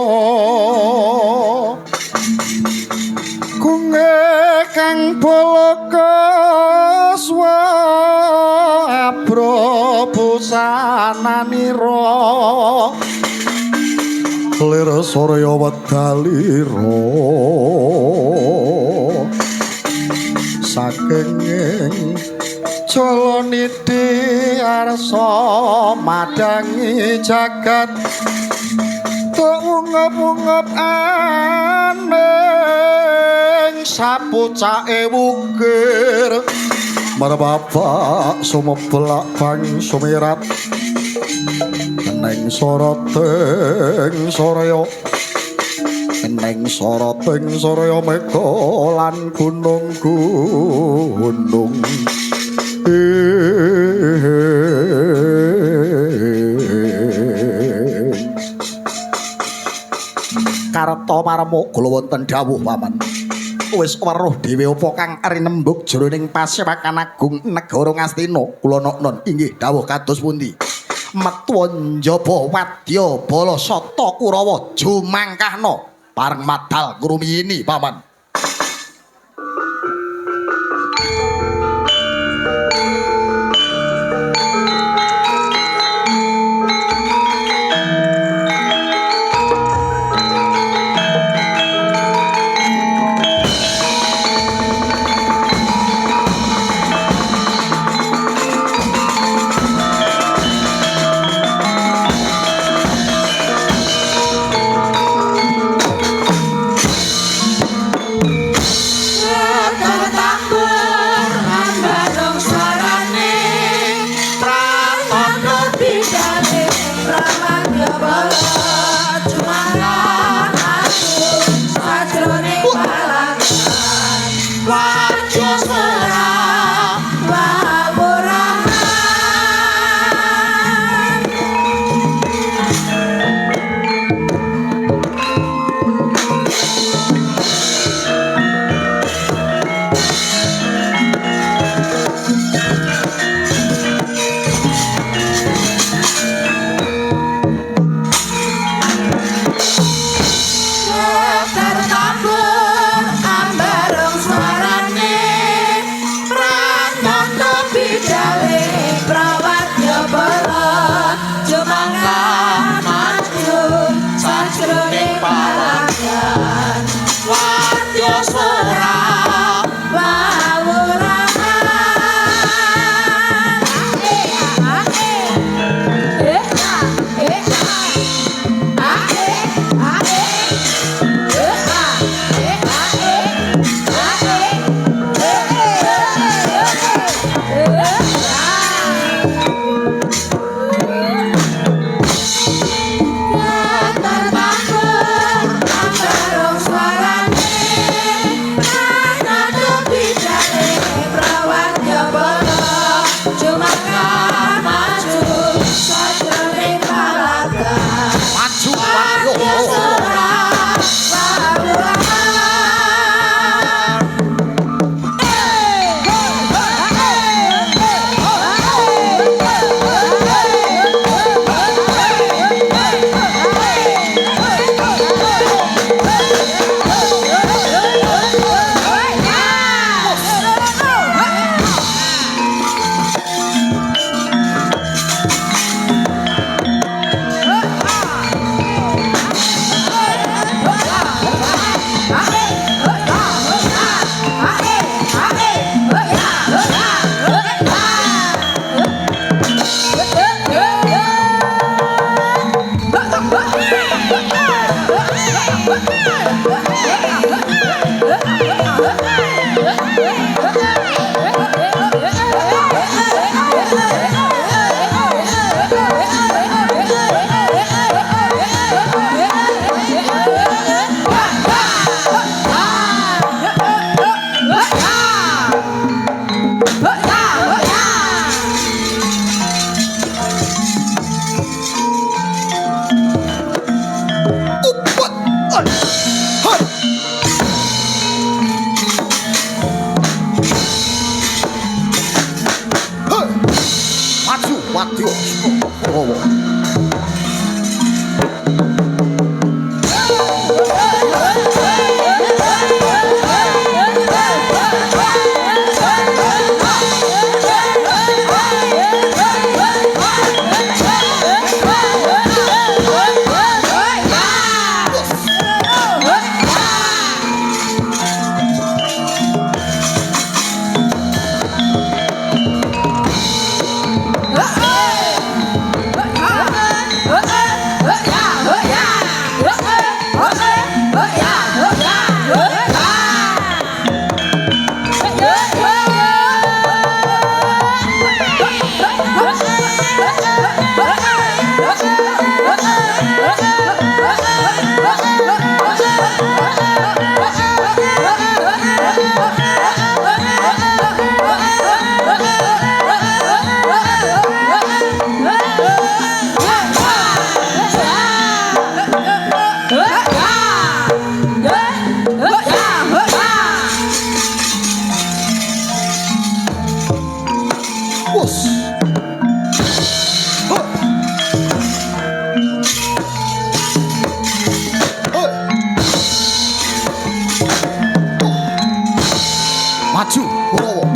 kunge kang bolokaswa abro busananira lir sorya wedalira saking Joloniti arsa madangi jagat tuungep-ungep aning sapucake wukir marabak sumebelak bang sumirat neng soroteng soraya neng soroteng soraya mega lan gunung-gunung Karta marmo kula wonten dawuh paman wis weruh dhewe apa kang rinembug jroning Pasewakan Agung negara Ngastina kula non inggih dawuh kados pundi metu njaba wadya bala sata Kurawa jumangkahna pareng madal ngrumiyini paman. maju Kurawa.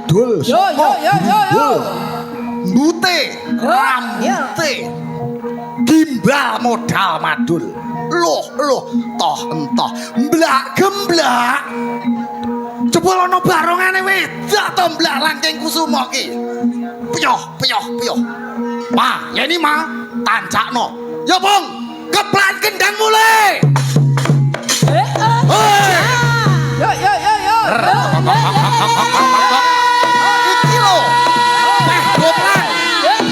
Medul mbute rambute gimbal modal madul loh toh entoh mblak gemblak jebul ana barongane wedak to mblak langking kusuma ki piyoh ma yeni ma tancakno ya bong keplan kendang mulai yo iki lho teh goplan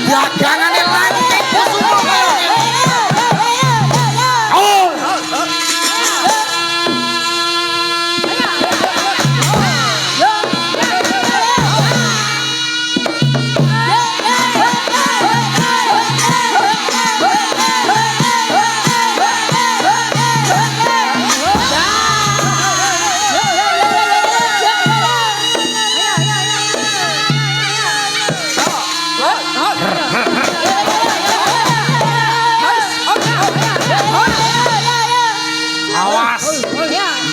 dagangane langking kusuma kaya ngene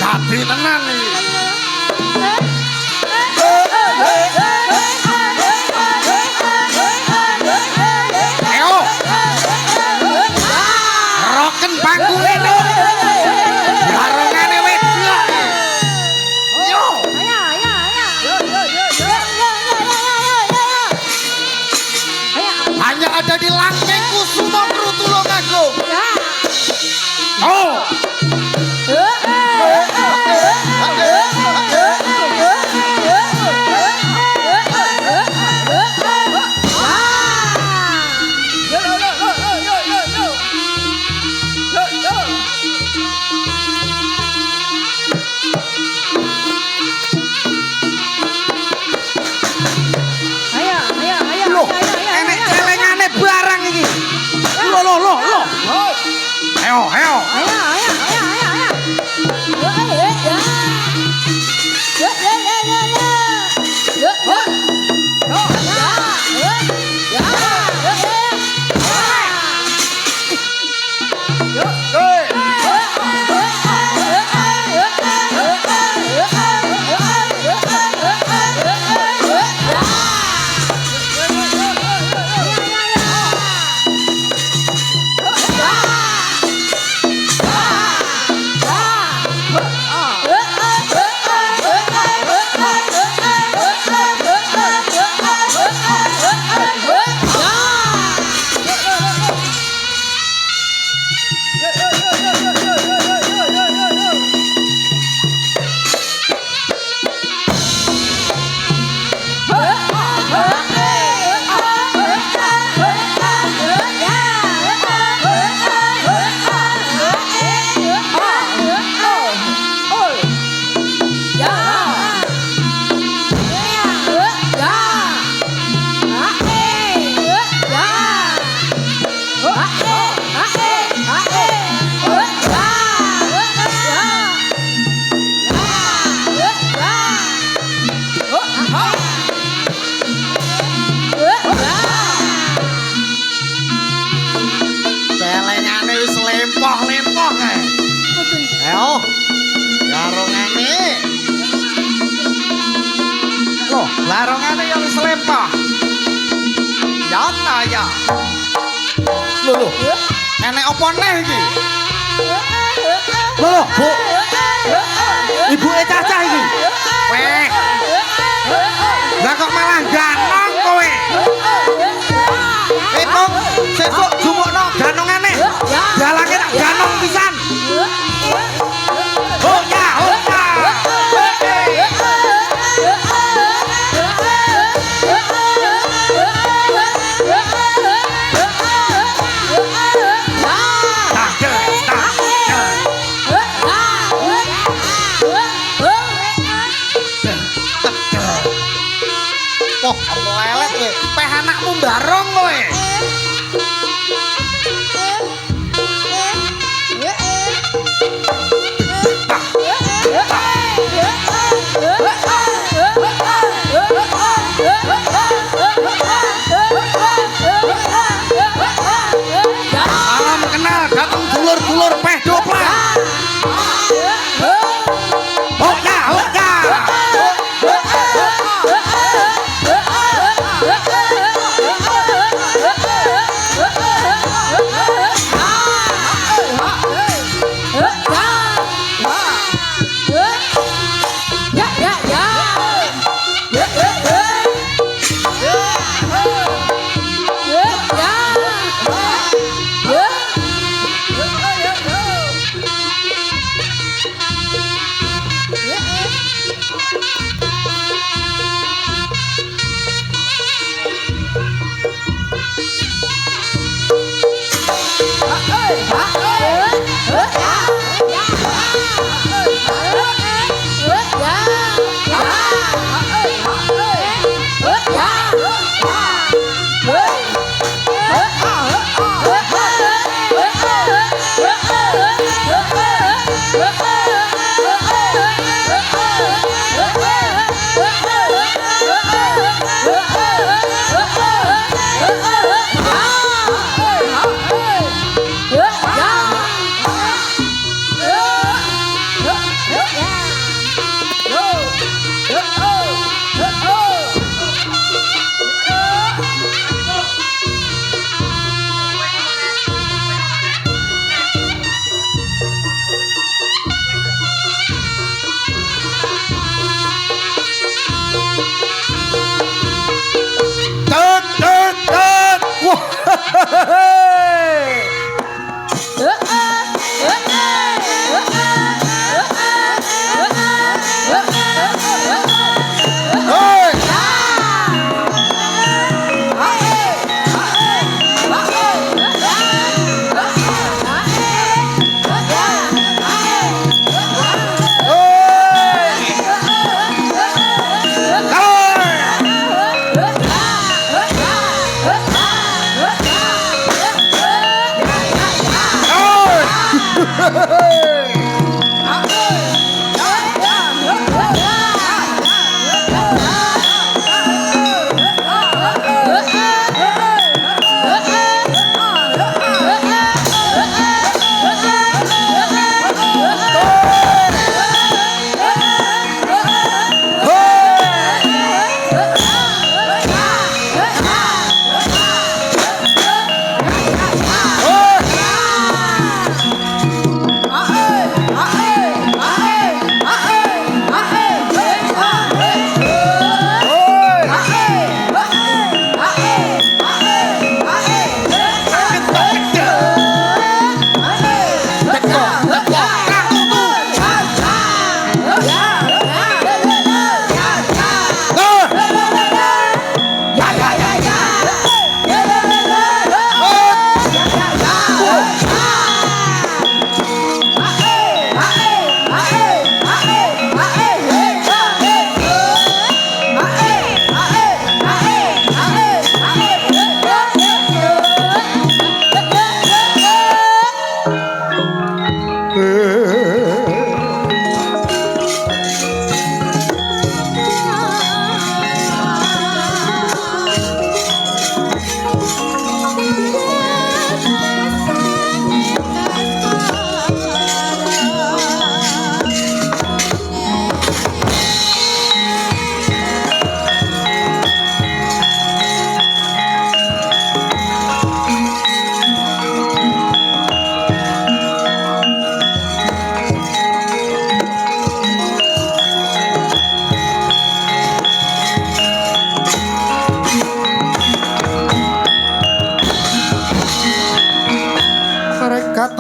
Tapi tenan iki. Ayo. Roken pangkune lho. Barongane wedok. Yo. Hanya ada di langking kusuma Krutulungagung. Oh. Enek celengane barang iki. Rupane yang selempah. Yana ya. Lho. Enek apa neh iki? Lho, Bu. Ibuke Cacah iki. Weh. Lah kok malah ganong kowe? Kong, sesuk jumukno ganongane. Dalange tak ganong pisan. Oh ya, oh ya. Wah, lelet kowe. Peh anakmu barong kowe. Salam kenal datang dulur-dulur peh doplan. Oh ya, oh ya. Oh,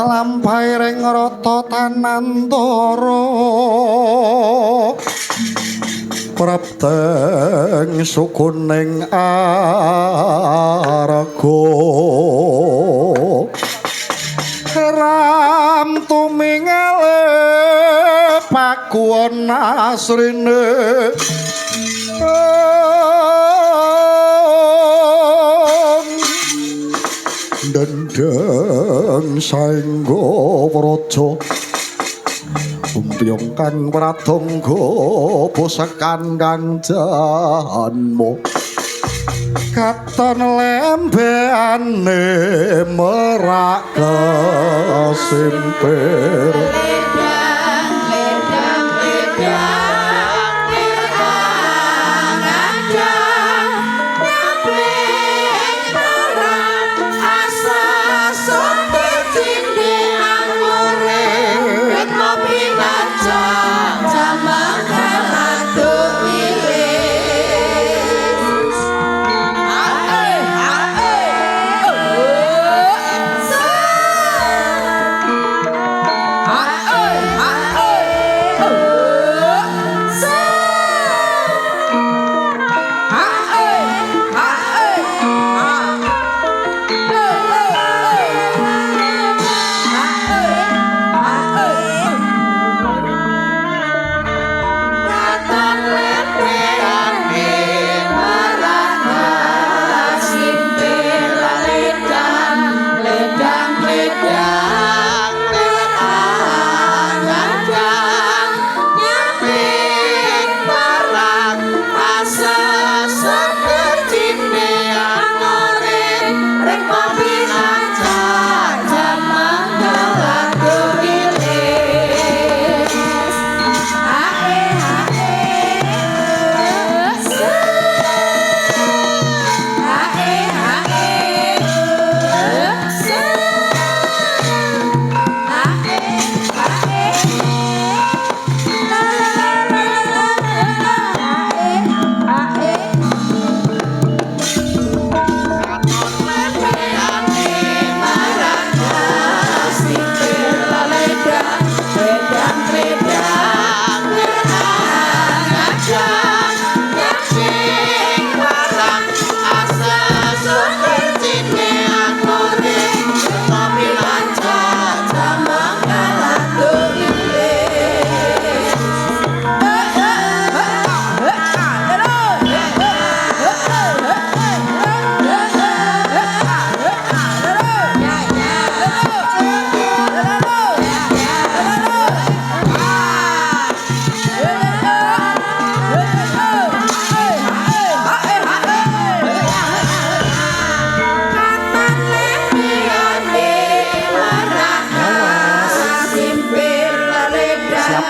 lampahe ring rata tanantara prapteng sukuning araga ram tumingale pakuwon asrine dendeng saengga praja umpyong kang pratangga posekan kang janmu katon lembehane merak kesimpir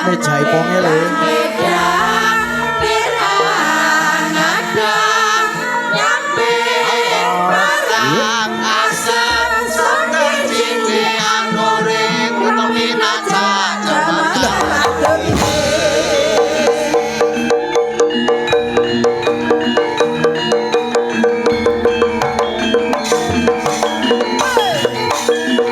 Meja ipone le